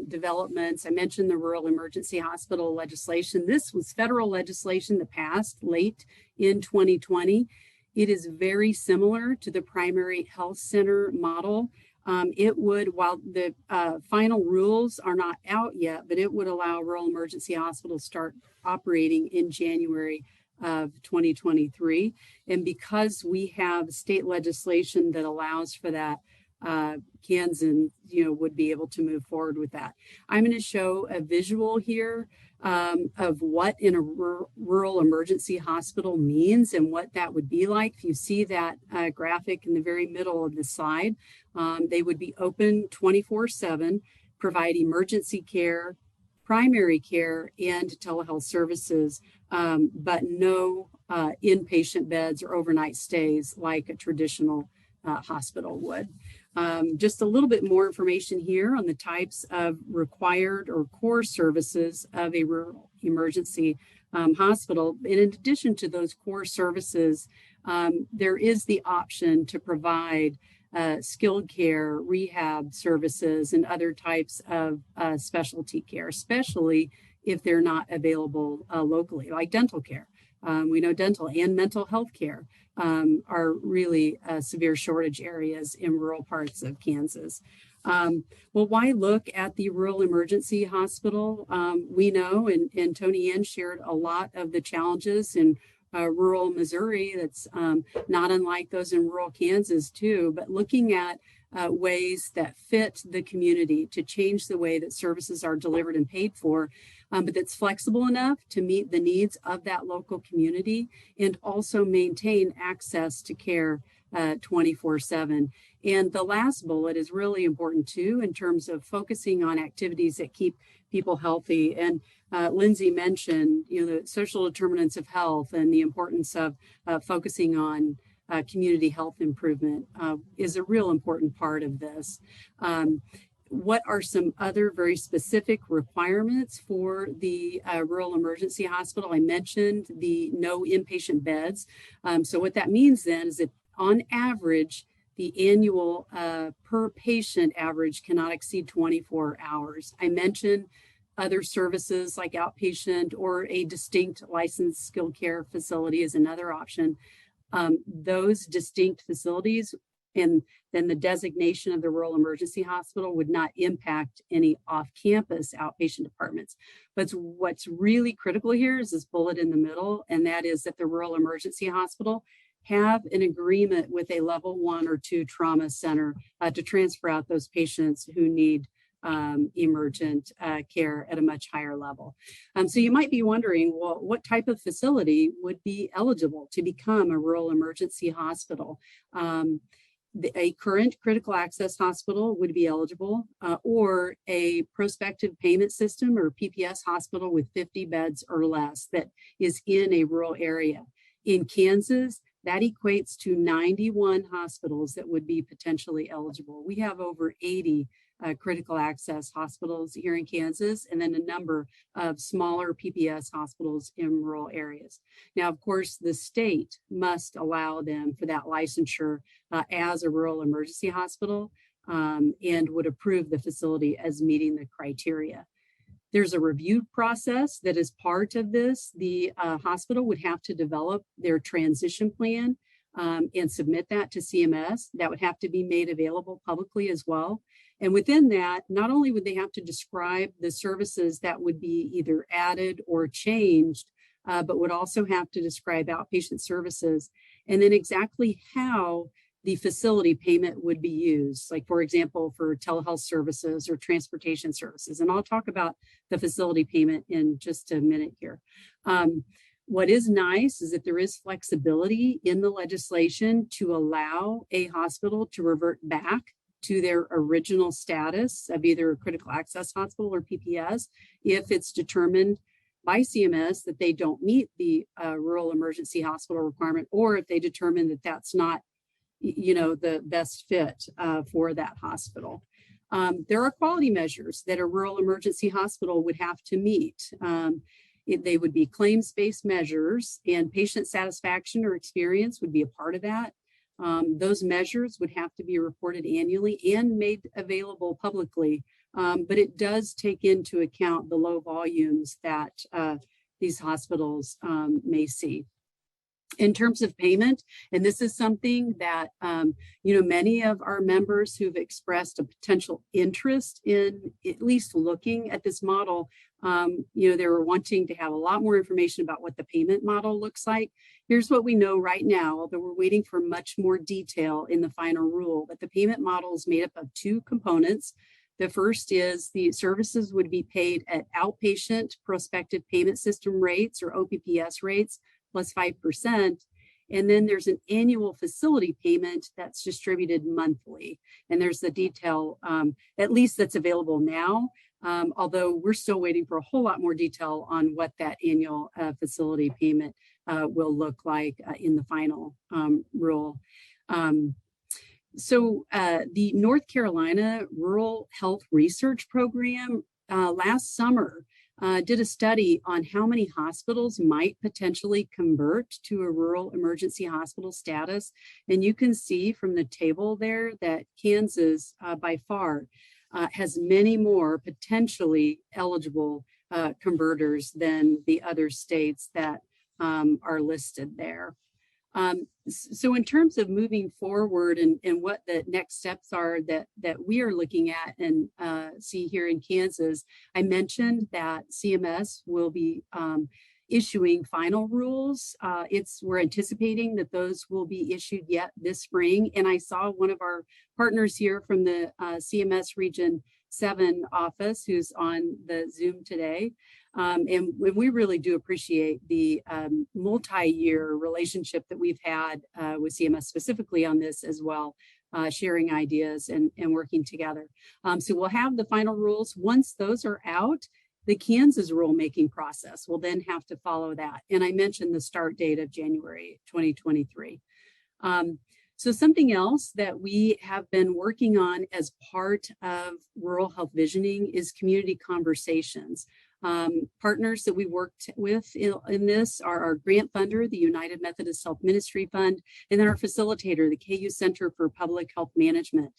Speaker 4: developments, I mentioned the Rural Emergency Hospital legislation. This was federal legislation that passed late in 2020. It is very similar to the primary health center model. It would, while the final rules are not out yet, but it would allow rural emergency hospitals to start operating in January of 2023. And because we have state legislation that allows for that, Kansas, would be able to move forward with that. I'm going to show a visual here of what in a rural emergency hospital means and what that would be like. If you see that graphic in the very middle of the slide, they would be open 24/7, provide emergency care, primary care, and telehealth services, but no inpatient beds or overnight stays like a traditional hospital would. Just a little bit more information here on the types of required or core services of a rural emergency hospital. And in addition to those core services, there is the option to provide skilled care, rehab services, and other types of specialty care, especially if they're not available locally, like dental care. We know dental and mental health care are really severe shortage areas in rural parts of Kansas. Well, why look at the rural emergency hospital? We know, and Tony Ann shared a lot of the challenges in rural Missouri that's not unlike those in rural Kansas too, but looking at ways that fit the community to change the way that services are delivered and paid for, but that's flexible enough to meet the needs of that local community and also maintain access to care 24/7. And the last bullet is really important too, in terms of focusing on activities that keep people healthy. And Lindsay mentioned, the social determinants of health and the importance of focusing on community health improvement is a real important part of this. what are some other very specific requirements for the rural emergency hospital? I mentioned the no inpatient beds. So what that means then is that on average, the annual per patient average cannot exceed 24 hours. I mentioned other services like outpatient or a distinct licensed skilled care facility is another option. Those distinct facilities and then the designation of the rural emergency hospital would not impact any off-campus outpatient departments. But what's really critical here is this bullet in the middle, and that is that the rural emergency hospital have an agreement with a level 1 or 2 trauma center to transfer out those patients who need emergent care at a much higher level. So you might be wondering, well, what type of facility would be eligible to become a rural emergency hospital? A current critical access hospital would be eligible, or a prospective payment system or PPS hospital with 50 beds or less that is in a rural area. In Kansas, that equates to 91 hospitals that would be potentially eligible. We have over 80 critical access hospitals here in Kansas, and then a number of smaller PPS hospitals in rural areas. Now, of course, the state must allow them for that licensure as a rural emergency hospital and would approve the facility as meeting the criteria. There's a review process that is part of this. The hospital would have to develop their transition plan and submit that to CMS. That would have to be made available publicly as well. And within that, not only would they have to describe the services that would be either added or changed, but would also have to describe outpatient services and then exactly how the facility payment would be used, like, for example, for telehealth services or transportation services. And I'll talk about the facility payment in just a minute here. What is nice is that there is flexibility in the legislation to allow a hospital to revert back to their original status of either a critical access hospital or PPS if it's determined by CMS that they don't meet the rural emergency hospital requirement, or if they determine that that's not the best fit for that hospital. There are quality measures that a rural emergency hospital would have to meet. They would be claims-based measures, and patient satisfaction or experience would be a part of that. Those measures would have to be reported annually and made available publicly, but it does take into account the low volumes that these hospitals may see. In terms of payment, and this is something that many of our members who've expressed a potential interest in at least looking at this model, they were wanting to have a lot more information about what the payment model looks like. Here's what we know right now, although we're waiting for much more detail in the final rule, but the payment model is made up of 2 components. The first is the services would be paid at outpatient prospective payment system rates or OPPS rates plus 5. And then there's an annual facility payment that's distributed monthly. And there's the detail, at least that's available now, although we're still waiting for a whole lot more detail on what that annual facility payment will look like in the final rule. So the North Carolina Rural Health Research Program last summer did a study on how many hospitals might potentially convert to a rural emergency hospital status. And you can see from the table there that Kansas by far has many more potentially eligible converters than the other states that are listed there. So in terms of moving forward and what the next steps are that we are looking at and see here in Kansas, I mentioned that CMS will be issuing final rules. We're anticipating that those will be issued yet this spring. And I saw one of our partners here from the CMS Region 7 office who's on the Zoom today. And we really do appreciate the multi-year relationship that we've had with CMS specifically on this as well, sharing ideas and working together. So we'll have the final rules. Once those are out, the Kansas rulemaking process will then have to follow that. And I mentioned the start date of January 2023. So something else that we have been working on as part of Rural Health Visioning is community conversations. Partners that we worked with in this are our grant funder, the United Methodist Health Ministry Fund, and then our facilitator, the KU Center for Public Health Management.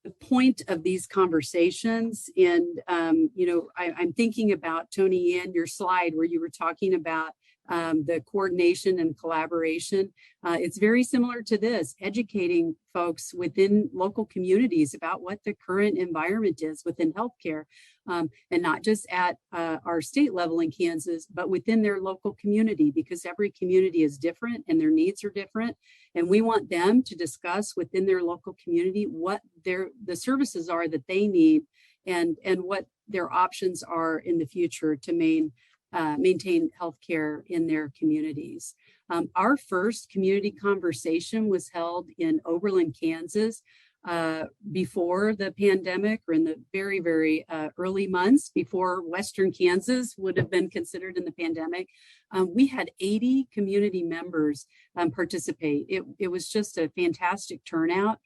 Speaker 4: The point of these conversations, and I'm thinking about, Tony, Ann, your slide where you were talking about the coordination and collaboration. It's very similar to this, educating folks within local communities about what the current environment is within healthcare, and not just at our state level in Kansas, but within their local community, because every community is different and their needs are different. And we want them to discuss within their local community what the services are that they need, and what their options are in the future to maintain healthcare in their communities. Our first community conversation was held in Oberlin, Kansas, before the pandemic, or in the very, very early months before Western Kansas would have been considered in the pandemic. We had 80 community members participate. It was just a fantastic turnout.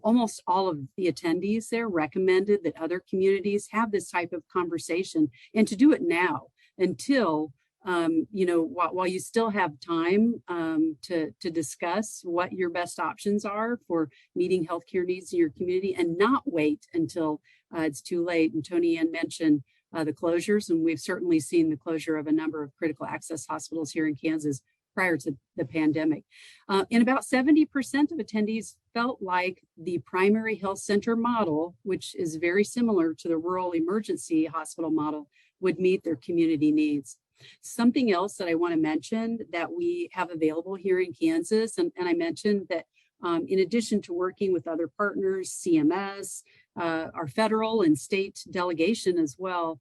Speaker 4: Almost all of the attendees there recommended that other communities have this type of conversation, and to do it now, until while you still have time to discuss what your best options are for meeting healthcare needs in your community, and not wait until it's too late. And Tony Ann mentioned the closures, and we've certainly seen the closure of a number of critical access hospitals here in Kansas prior to the pandemic. And about 70% of attendees felt like the primary health center model, which is very similar to the rural emergency hospital model, would meet their community needs. Something else that I want to mention that we have available here in Kansas, and I mentioned that in addition to working with other partners, CMS, our federal and state delegation as well,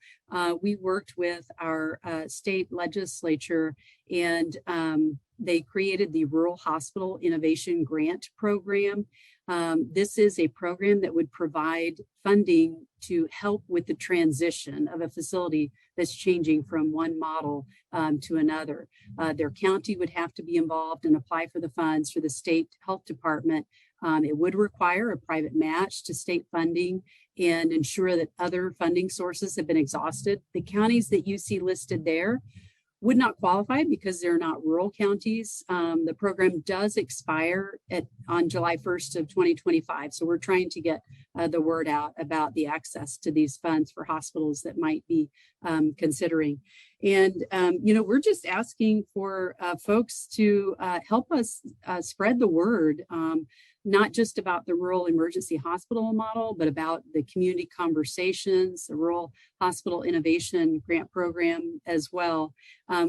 Speaker 4: we worked with our state legislature, and they created the Rural Hospital Innovation Grant Program. This is a program that would provide funding to help with the transition of a facility that's changing from one model to another. Their county would have to be involved and apply for the funds for the state health department. It would require a private match to state funding and ensure that other funding sources have been exhausted. The counties that you see listed there would not qualify because they're not rural counties. The program does expire on July 1st of 2025. So we're trying to get the word out about the access to these funds for hospitals that might be considering. And, we're just asking for folks to help us spread the word, not just about the rural emergency hospital model, but about the community conversations, the Rural Hospital Innovation Grant Program as well.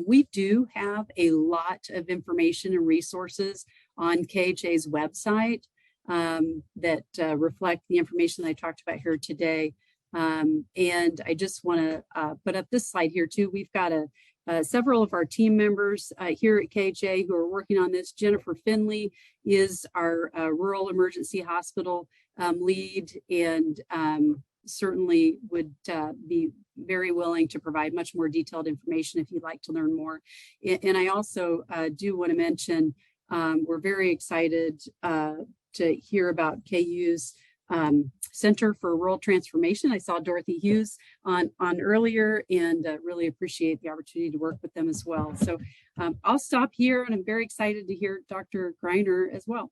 Speaker 4: We do have a lot of information and resources on KHA's website that reflect the information that I talked about here today. And I just want to put up this slide here too. We've got several of our team members here at KHA who are working on this. Jennifer Finley is our rural emergency hospital lead, and certainly would be very willing to provide much more detailed information if you'd like to learn more. And I also do want to mention, we're very excited to hear about KU's Center for Rural Transformation. I saw Dorothy Hughes on earlier, and really appreciate the opportunity to work with them as well. So I'll stop here, and I'm very excited to hear Dr. Greiner as well.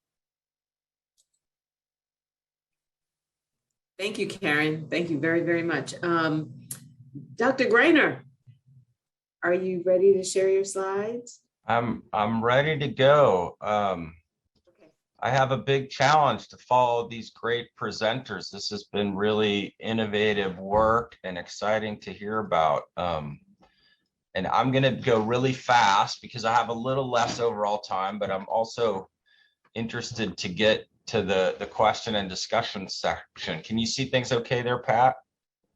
Speaker 1: Thank you, Karen. Thank you very, very much. Dr. Greiner, are you ready to share your slides?
Speaker 5: I'm ready to go. I have a big challenge to follow these great presenters. This has been really innovative work and exciting to hear about. And I'm going to go really fast because I have a little less overall time, but I'm also interested to get to the question and discussion section. Can you see things okay there, Pat?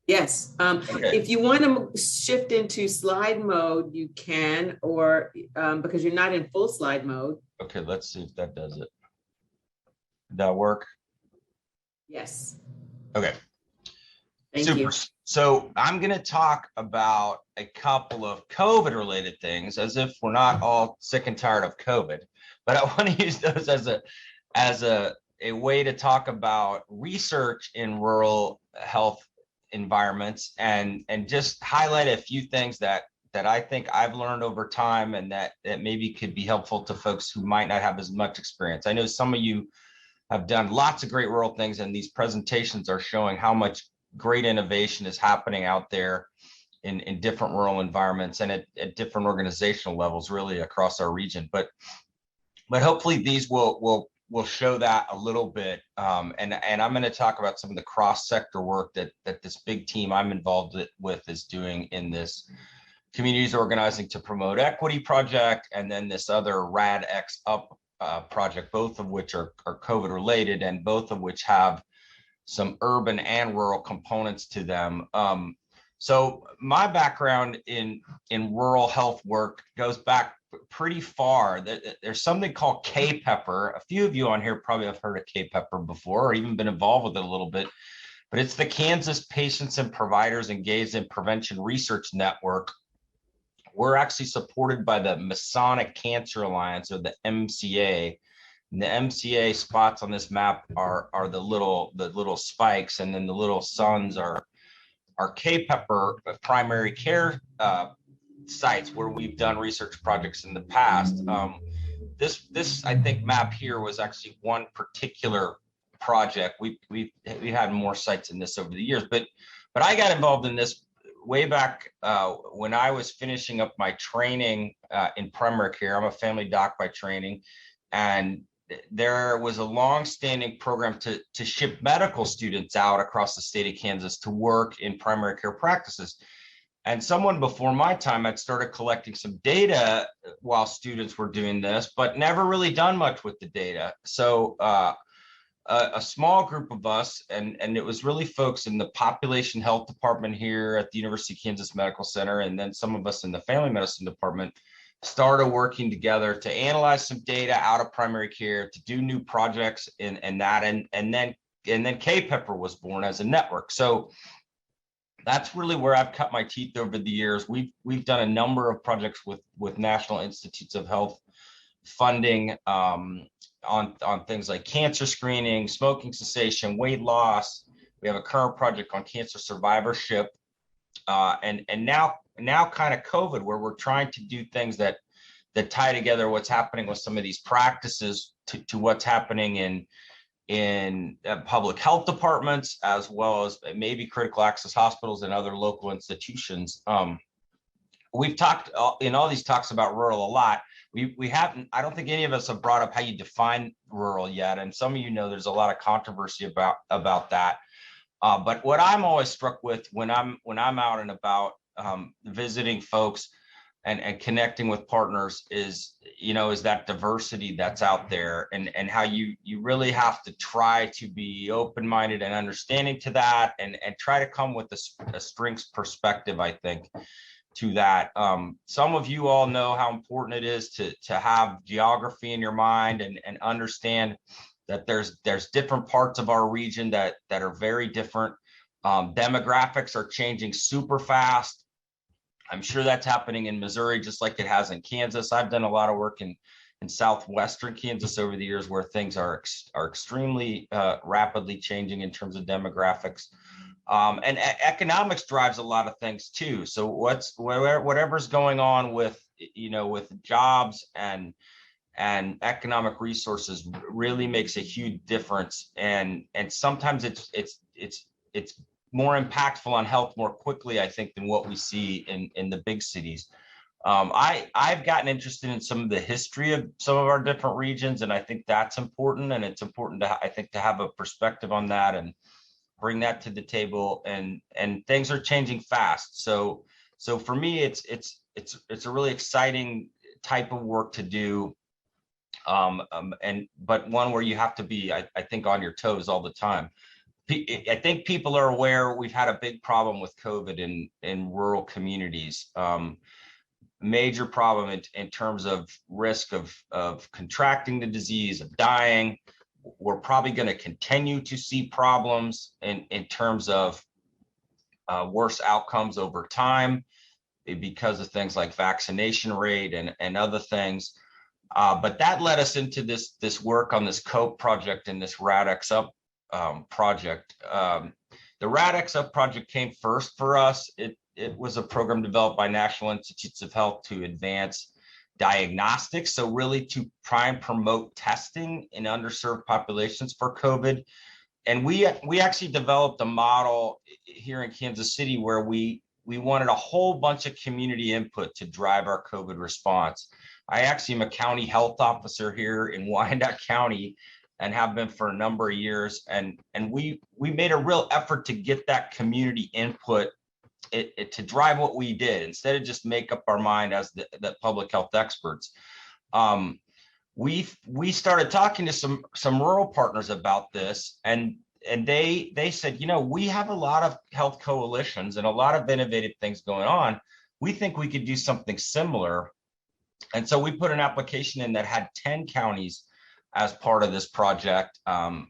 Speaker 1: Yes.
Speaker 5: Okay.
Speaker 1: If you want to shift into slide mode, you can, or because you're not in full slide mode.
Speaker 5: Okay, let's see if that does it. Did that work?
Speaker 1: Yes.
Speaker 5: Okay.
Speaker 1: Thank
Speaker 5: Super.
Speaker 1: you.
Speaker 5: So I'm going to talk about a couple of COVID related things as if we're not all sick and tired of COVID, but I want to use those as a way to talk about research in rural health environments and just highlight a few things that I think I've learned over time and that maybe could be helpful to folks who might not have as much experience. I know some of you have done lots of great rural things, and these presentations are showing how much great innovation is happening out there in different rural environments and at different organizational levels, really across our region. But hopefully these will show that a little bit. And I'm going to talk about some of the cross-sector work that this big team I'm involved with is doing in this Communities Organizing to Promote Equity project, and then this other RADx Up project, both of which are COVID related and both of which have some urban and rural components to them. So my background in rural health work goes back pretty far. There's something called K-Pepper. A few of you on here probably have heard of K-Pepper before or even been involved with it a little bit, but it's the Kansas Patients and Providers Engaged in Prevention Research Network. We're actually supported by the Masonic Cancer Alliance, or the MCA. And the MCA spots on this map are the little spikes, and then the little suns are K-Pepper primary care sites where we've done research projects in the past. This I think map here was actually one particular project. We had more sites in this over the years, but I got involved in this way back when I was finishing up my training in primary care. I'm a family doc by training, and there was a long-standing program to ship medical students out across the state of Kansas to work in primary care practices. And someone before my time had started collecting some data while students were doing this, but never really done much with the data. So a small group of us, and it was really folks in the population health department here at the University of Kansas Medical Center, and then some of us in the family medicine department, started working together to analyze some data out of primary care, to do new projects and then K-Pepper was born as a network. So that's really where I've cut my teeth over the years. We've done a number of projects with National Institutes of Health funding on things like cancer screening, smoking cessation, weight loss. We have a current project on cancer survivorship, and now kind of COVID, where we're trying to do things that tie together what's happening with some of these practices to what's happening in public health departments, as well as maybe critical access hospitals and other local institutions. We've talked in all these talks about rural a lot. We haven't, I don't think any of us have brought up how you define rural yet. And some of you know there's a lot of controversy about that. But what I'm always struck with when I'm out and about visiting folks and connecting with partners is that diversity that's out there, and how you really have to try to be open-minded and understanding to that, and try to come with a strengths perspective, I think, to that. Some of you all know how important it is to have geography in your mind and understand that there's different parts of our region that are very different. Demographics are changing super fast. I'm sure that's happening in Missouri just like it has in Kansas. I've done a lot of work in southwestern Kansas over the years, where things are extremely rapidly changing in terms of demographics. And economics drives a lot of things too. So whatever's going on with jobs and economic resources really makes a huge difference. And sometimes it's more impactful on health more quickly, I think, than what we see in the big cities. I've gotten interested in some of the history of some of our different regions, and I think that's important. And it's important to have a perspective on that and bring that to the table. And things are changing fast. So for me, it's a really exciting type of work to do. But one where you have to be, I think, on your toes all the time. I think people are aware we've had a big problem with COVID in rural communities. Major problem in terms of risk of contracting the disease, of dying. We're probably going to continue to see problems in terms of worse outcomes over time because of things like vaccination rate and other things. But that led us into this work on this COPE project and this RADx Up project. The RADx Up project came first for us. It was a program developed by National Institutes of Health to advance diagnostics. So really to try and promote testing in underserved populations for COVID. And we actually developed a model here in Kansas City where we wanted a whole bunch of community input to drive our COVID response. I actually am a county health officer here in Wyandotte County and have been for a number of years. And we made a real effort to get that community input to drive what we did instead of just make up our mind as the public health experts. We started talking to some rural partners about this, and they said, we have a lot of health coalitions and a lot of innovative things going on. We think we could do something similar. And so we put an application in that had 10 counties as part of this project. And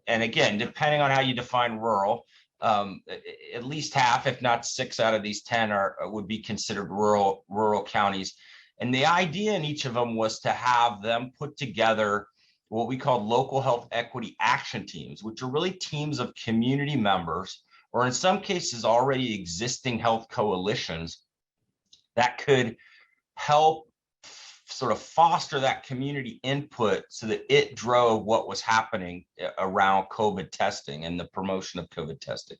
Speaker 5: again, depending on how you define rural, at least half, if not 6 out of these 10 would be considered rural counties. And the idea in each of them was to have them put together what we call local health equity action teams, which are really teams of community members, or in some cases already existing health coalitions that could help sort of foster that community input so that it drove what was happening around COVID testing and the promotion of COVID testing.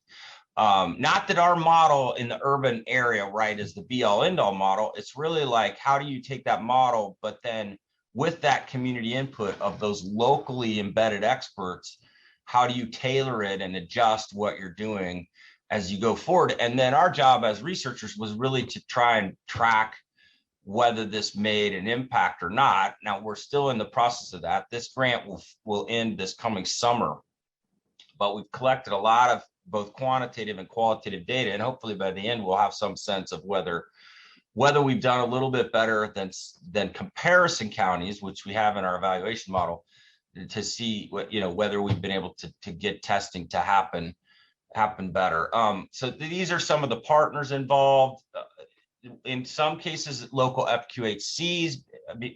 Speaker 5: Not that our model in the urban area, right, is the be all end all model. It's really like, how do you take that model, but then with that community input of those locally embedded experts, how do you tailor it and adjust what you're doing as you go forward? And then our job as researchers was really to try and track whether this made an impact or not. Now we're still in the process of that. This grant will end this coming summer, but we've collected a lot of both quantitative and qualitative data, and hopefully by the end we'll have some sense of whether we've done a little bit better than comparison counties, which we have in our evaluation model, to see whether we've been able to get testing to happen better. So these are some of the partners involved. In some cases, local FQHCs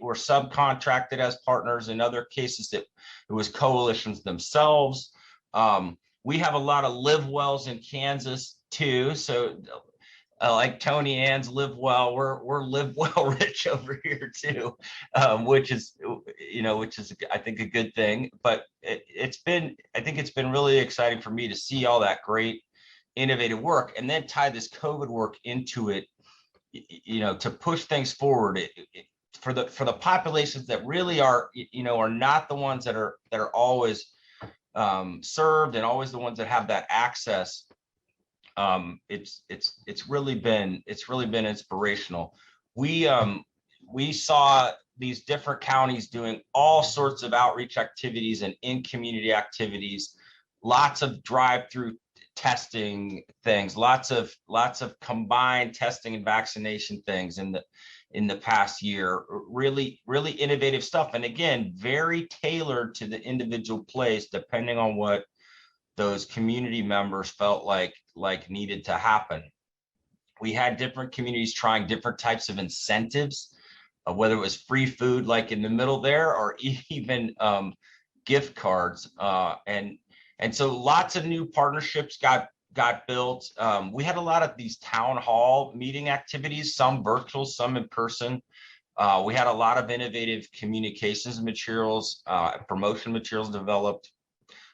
Speaker 5: were subcontracted as partners. In other cases, it was coalitions themselves. We have a lot of live wells in Kansas too. So like Tony Ann's Live Well, we're Live Well rich over here too, which is I think a good thing. But I think it's been really exciting for me to see all that great innovative work and then tie this COVID work into it, to push things forward for the populations that really are not the ones that are always served and always the ones that have that access. It's really been inspirational. We saw these different counties doing all sorts of outreach activities and in-community activities, lots of drive-through testing things, lots of combined testing and vaccination things in the past year. Really innovative stuff, and again, very tailored to the individual place depending on what those community members felt like needed to happen. We had different communities trying different types of incentives, whether it was free food like in the middle there, or even gift cards, and so lots of new partnerships got built. We had a lot of these town hall meeting activities, some virtual, some in person. We had a lot of innovative communications materials, promotion materials developed.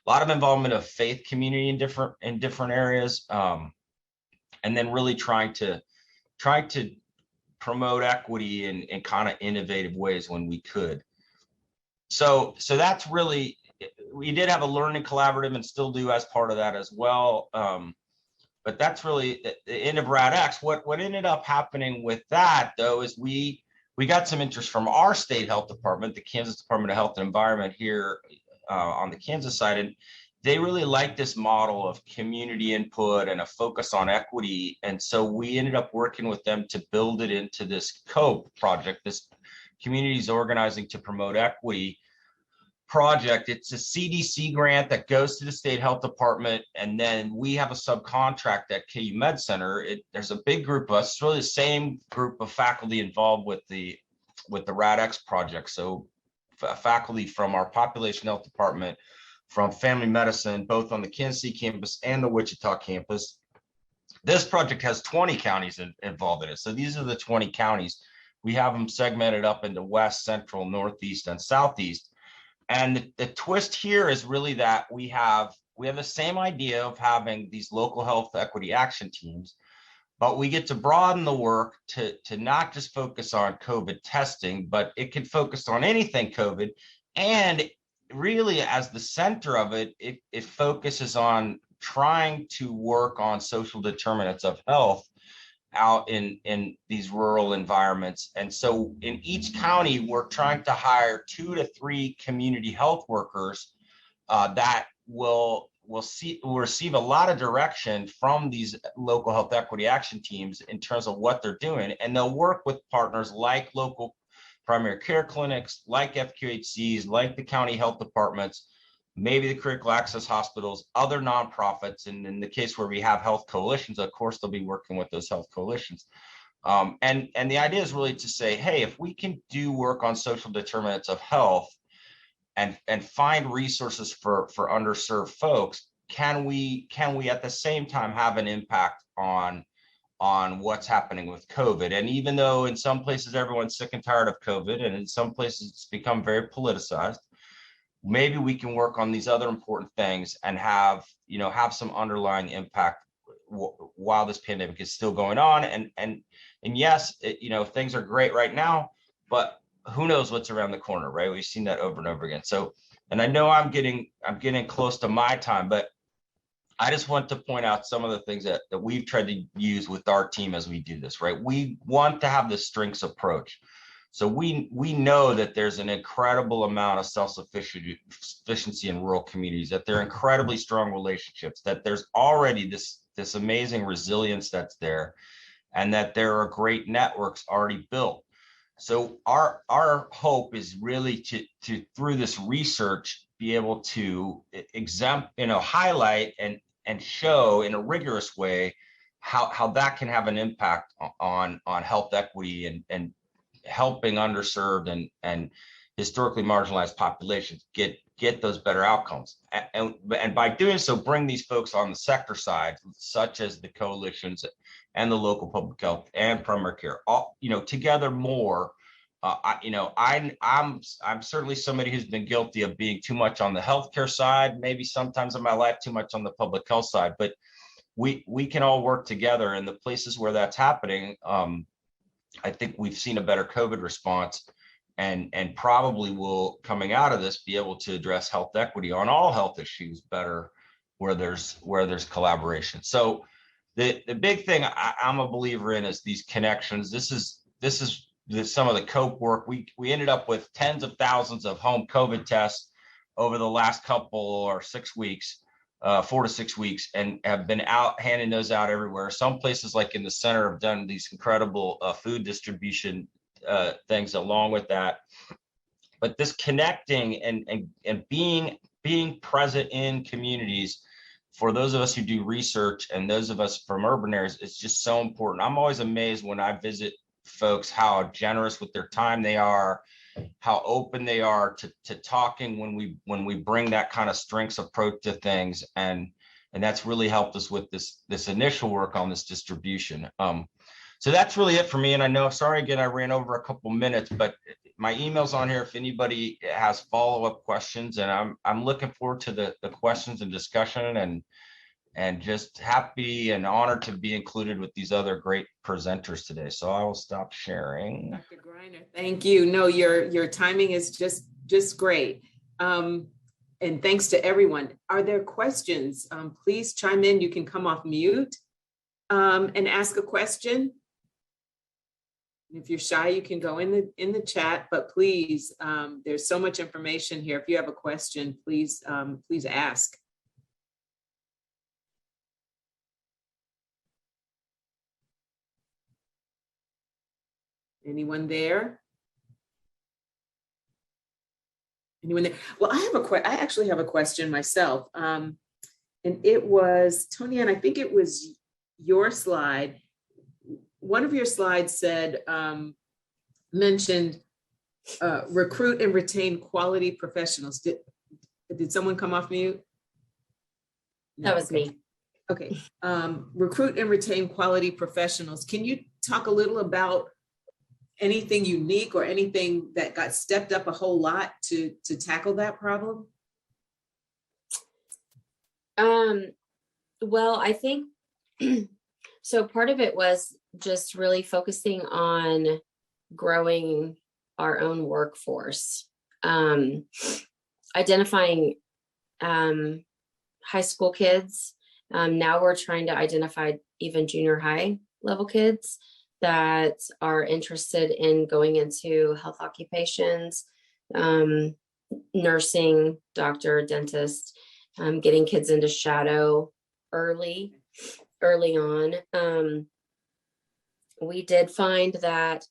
Speaker 5: A lot of involvement of faith community in different areas, and then really trying to promote equity in kind of innovative ways when we could. So that's really, we did have a learning collaborative and still do as part of that as well. But that's really the end of RADx. What ended up happening with that though is we got some interest from our state health department, the Kansas Department of Health and Environment here on the Kansas side, and they really liked this model of community input and a focus on equity. And so we ended up working with them to build it into this COPE project, this Communities Organizing to Promote Equity. project. It's a CDC grant that goes to the state health department, and then we have a subcontract at KU Med Center. There's a big group of us. It's really the same group of faculty involved with the RADx project. So faculty from our population health department, from family medicine, both on the Kansas City campus and the Wichita campus. This project has 20 counties involved in it. So these are the 20 counties. We have them segmented up into west, central, northeast, and southeast. And the twist here is really that we have the same idea of having these local health equity action teams, but we get to broaden the work to not just focus on COVID testing, but it can focus on anything COVID. And really, as the center of it, it focuses on trying to work on social determinants of health out in these rural environments. And so in each county, we're trying to hire 2 to 3 community health workers that will receive a lot of direction from these local health equity action teams in terms of what they're doing. And they'll work with partners like local primary care clinics, like FQHCs, like the county health departments, maybe the critical access hospitals, other nonprofits. And in the case where we have health coalitions, of course, they'll be working with those health coalitions. And the idea is really to say, hey, if we can do work on social determinants of health and find resources for underserved folks, can we at the same time have an impact on what's happening with COVID? And even though in some places everyone's sick and tired of COVID, and in some places it's become very politicized, maybe we can work on these other important things and have some underlying impact while this pandemic is still going on. And yes, things are great right now, but who knows what's around the corner, right? We've seen that over and over again. So, and I know I'm getting close to my time, but I just want to point out some of the things that we've tried to use with our team as we do this, right? We want to have the strengths approach. So we know that there's an incredible amount of self-sufficiency in rural communities, that there are incredibly strong relationships, that there's already this amazing resilience that's there, and that there are great networks already built. So our hope is really to through this research be able to highlight and show in a rigorous way how that can have an impact on health equity and helping underserved and historically marginalized populations get those better outcomes. And by doing so, bring these folks on the sector side, such as the coalitions and the local public health and primary care, all together more. I'm certainly somebody who's been guilty of being too much on the healthcare side, maybe sometimes in my life too much on the public health side, but we can all work together in the places where that's happening. I think we've seen a better COVID response, and probably will, coming out of this, be able to address health equity on all health issues better where there's collaboration. So the big thing I'm a believer in is these connections. This is some of the COPE work. We ended up with tens of thousands of home COVID tests over the last couple or 6 weeks. 4 to 6 weeks, and have been out handing those out everywhere. Some places like in the center have done these incredible food distribution things along with that. But this connecting and being present in communities for those of us who do research and those of us from urban areas, it's just so important. I'm always amazed when I visit folks how generous with their time they are, how open they are to talking when we bring that kind of strengths approach to things, and that's really helped us with this initial work on this distribution. So that's really it for me. And I know, sorry again, I ran over a couple minutes, but my email's on here if anybody has follow-up questions, and I'm looking forward to the questions and discussion, and just happy and honored to be included with these other great presenters today. So I will stop sharing.
Speaker 1: Dr. Greiner, thank you. No, your timing is just great. And thanks to everyone. Are there questions? Please chime in. You can come off mute and ask a question. If you're shy, you can go in the chat, but please, there's so much information here. If you have a question, please ask. Anyone there? Anyone there? Well, I actually have a question myself. And it was, Tony, and I think it was your slide. One of your slides said, mentioned recruit and retain quality professionals. Did someone come off mute? No,
Speaker 3: That was
Speaker 1: okay.
Speaker 3: me.
Speaker 1: Okay. Recruit and retain quality professionals. Can you talk a little about anything unique or anything that got stepped up a whole lot to tackle that problem?
Speaker 3: Well, I think so part of it was just really focusing on growing our own workforce, identifying high school kids. Now we're trying to identify even junior high level kids that are interested in going into health occupations, nursing, doctor, dentist, getting kids into shadow early on. We did find that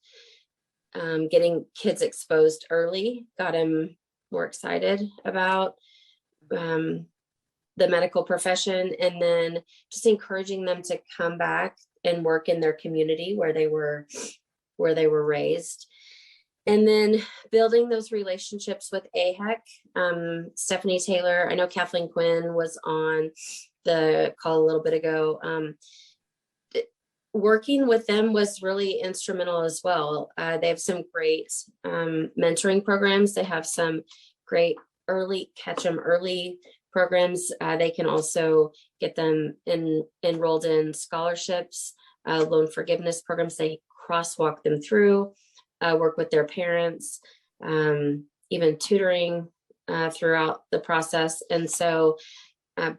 Speaker 3: getting kids exposed early got them more excited about the medical profession, and then just encouraging them to come back and work in their community where they were raised. And then building those relationships with AHEC. Stephanie Taylor, I know Kathleen Quinn was on the call a little bit ago. Working with them was really instrumental as well. They have some great mentoring programs. They have some great catch them early programs. They can also get them enrolled in scholarships, loan forgiveness programs. They crosswalk them through, work with their parents, even tutoring throughout the process. And so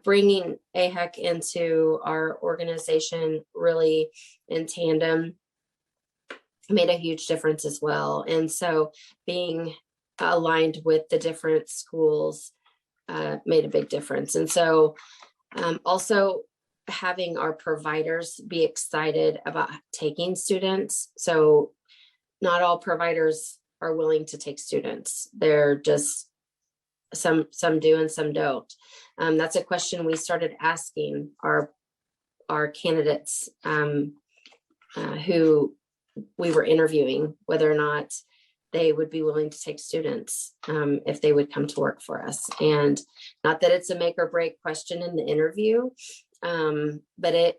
Speaker 3: bringing AHEC into our organization really in tandem made a huge difference as well. And so being aligned with the different schools made a big difference. And so also having our providers be excited about taking students. So not all providers are willing to take students. They're just, some do and some don't. That's a question we started asking our candidates who we were interviewing, whether or not they would be willing to take students if they would come to work for us. And not that it's a make or break question in the interview, but it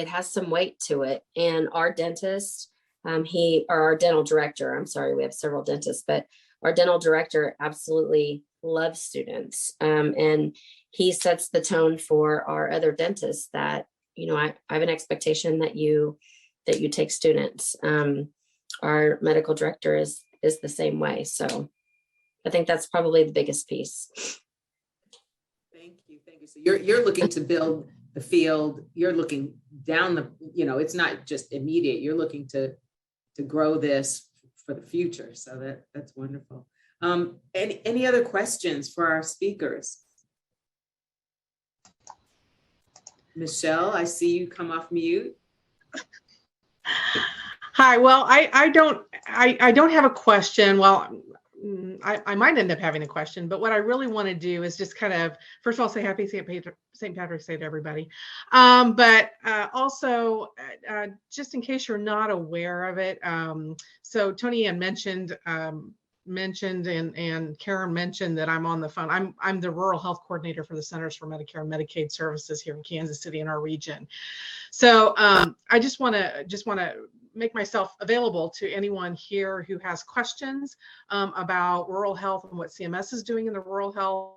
Speaker 3: has some weight to it. And our dentist, our dental director, I'm sorry, we have several dentists, but our dental director absolutely loves students. And he sets the tone for our other dentists that, I have an expectation that you take students. Our medical director is the same way. So I think that's probably the biggest piece.
Speaker 1: Thank you. So you're looking to build the field. You're looking down it's not just immediate. You're looking to grow this for the future. So that's wonderful. Any other questions for our speakers? Michelle, I see you come off mute.
Speaker 6: Hi. Well, I don't have a question. Well, I might end up having a question, but what I really want to do is just kind of, first of all, say happy St. Patrick's Day to everybody. But also, just in case you're not aware of it, so Tony Ann mentioned and Karen mentioned that I'm on the phone. I'm the rural health coordinator for the Centers for Medicare and Medicaid Services here in Kansas City in our region. So I just want to make myself available to anyone here who has questions about rural health and what CMS is doing in the rural health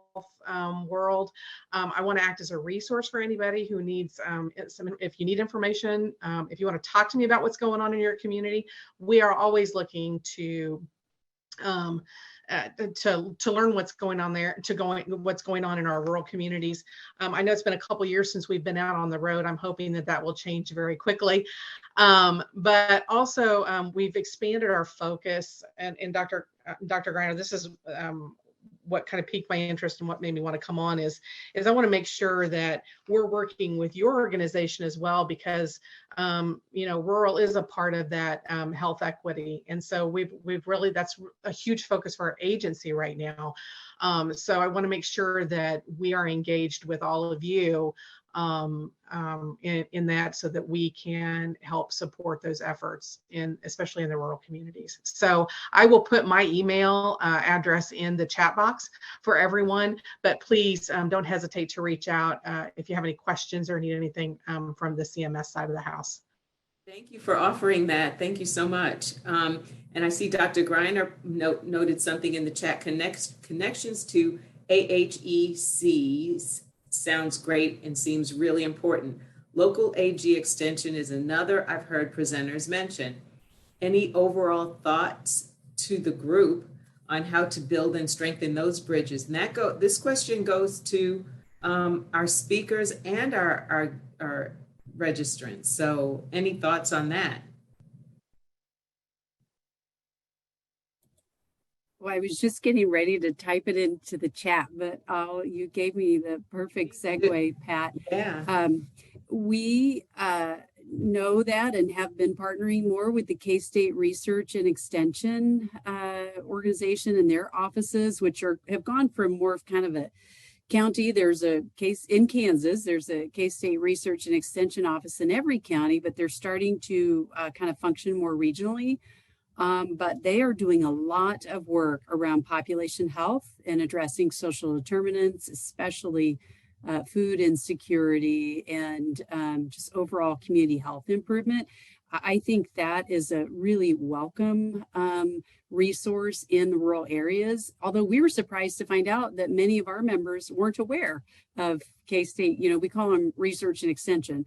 Speaker 6: world. I want to act as a resource for anybody who needs if you need information, if you want to talk to me about what's going on in your community. We are always looking to learn what's going on there, what's going on in our rural communities. I know it's been a couple years since we've been out on the road. I'm hoping that will change very quickly. But also we've expanded our focus, and Dr. Greiner, this is what kind of piqued my interest and what made me want to come on is I want to make sure that we're working with your organization as well, because rural is a part of that health equity, and so we've really, that's a huge focus for our agency right now. So I want to make sure that we are engaged with all of you in that, so that we can help support those efforts, especially in the rural communities. So I will put my email address in the chat box for everyone, but please don't hesitate to reach out if you have any questions or need anything from the CMS side of the house.
Speaker 1: Thank you for offering that. Thank you so much. And I see Dr. Greiner noted something in the chat. Connections to AHECs sounds great and seems really important. Local AG extension is another I've heard presenters mention. Any overall thoughts to the group on how to build and strengthen those bridges? And this question goes to our speakers and our registrants. So any thoughts on that?
Speaker 4: Well, I was just getting ready to type it into the chat, but you gave me the perfect segue, Pat.
Speaker 1: Yeah.
Speaker 4: We know that and have been partnering more with the K-State Research and Extension organization and their offices, which have gone from more of kind of a county. There's a case in Kansas. There's a K-State Research and Extension office in every county, but they're starting to kind of function more regionally. But they are doing a lot of work around population health and addressing social determinants, especially food insecurity and just overall community health improvement. I think that is a really welcome resource in the rural areas, although we were surprised to find out that many of our members weren't aware of K-State. We call them research and extension.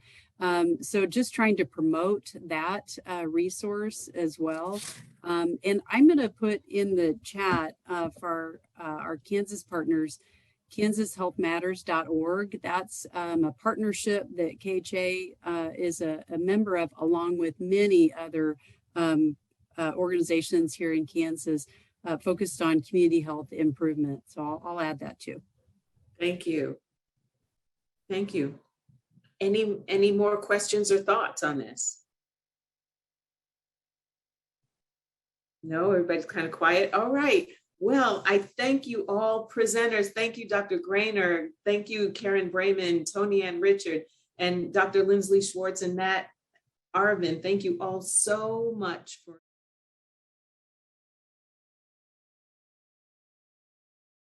Speaker 4: So just trying to promote that resource as well. And I'm going to put in the chat for our Kansas partners, kansashealthmatters.org. That's a partnership that KHA is a member of, along with many other organizations here in Kansas focused on community health improvement. So I'll add that too.
Speaker 1: Thank you. Thank you. Any more questions or thoughts on this? No, everybody's kind of quiet. All right. Well, I thank you all presenters. Thank you, Dr. Greiner. Thank you, Karen Brayman, Tony Ann Richard, and Dr. Lindsley Schwartz and Matt Arvin. Thank you all so much for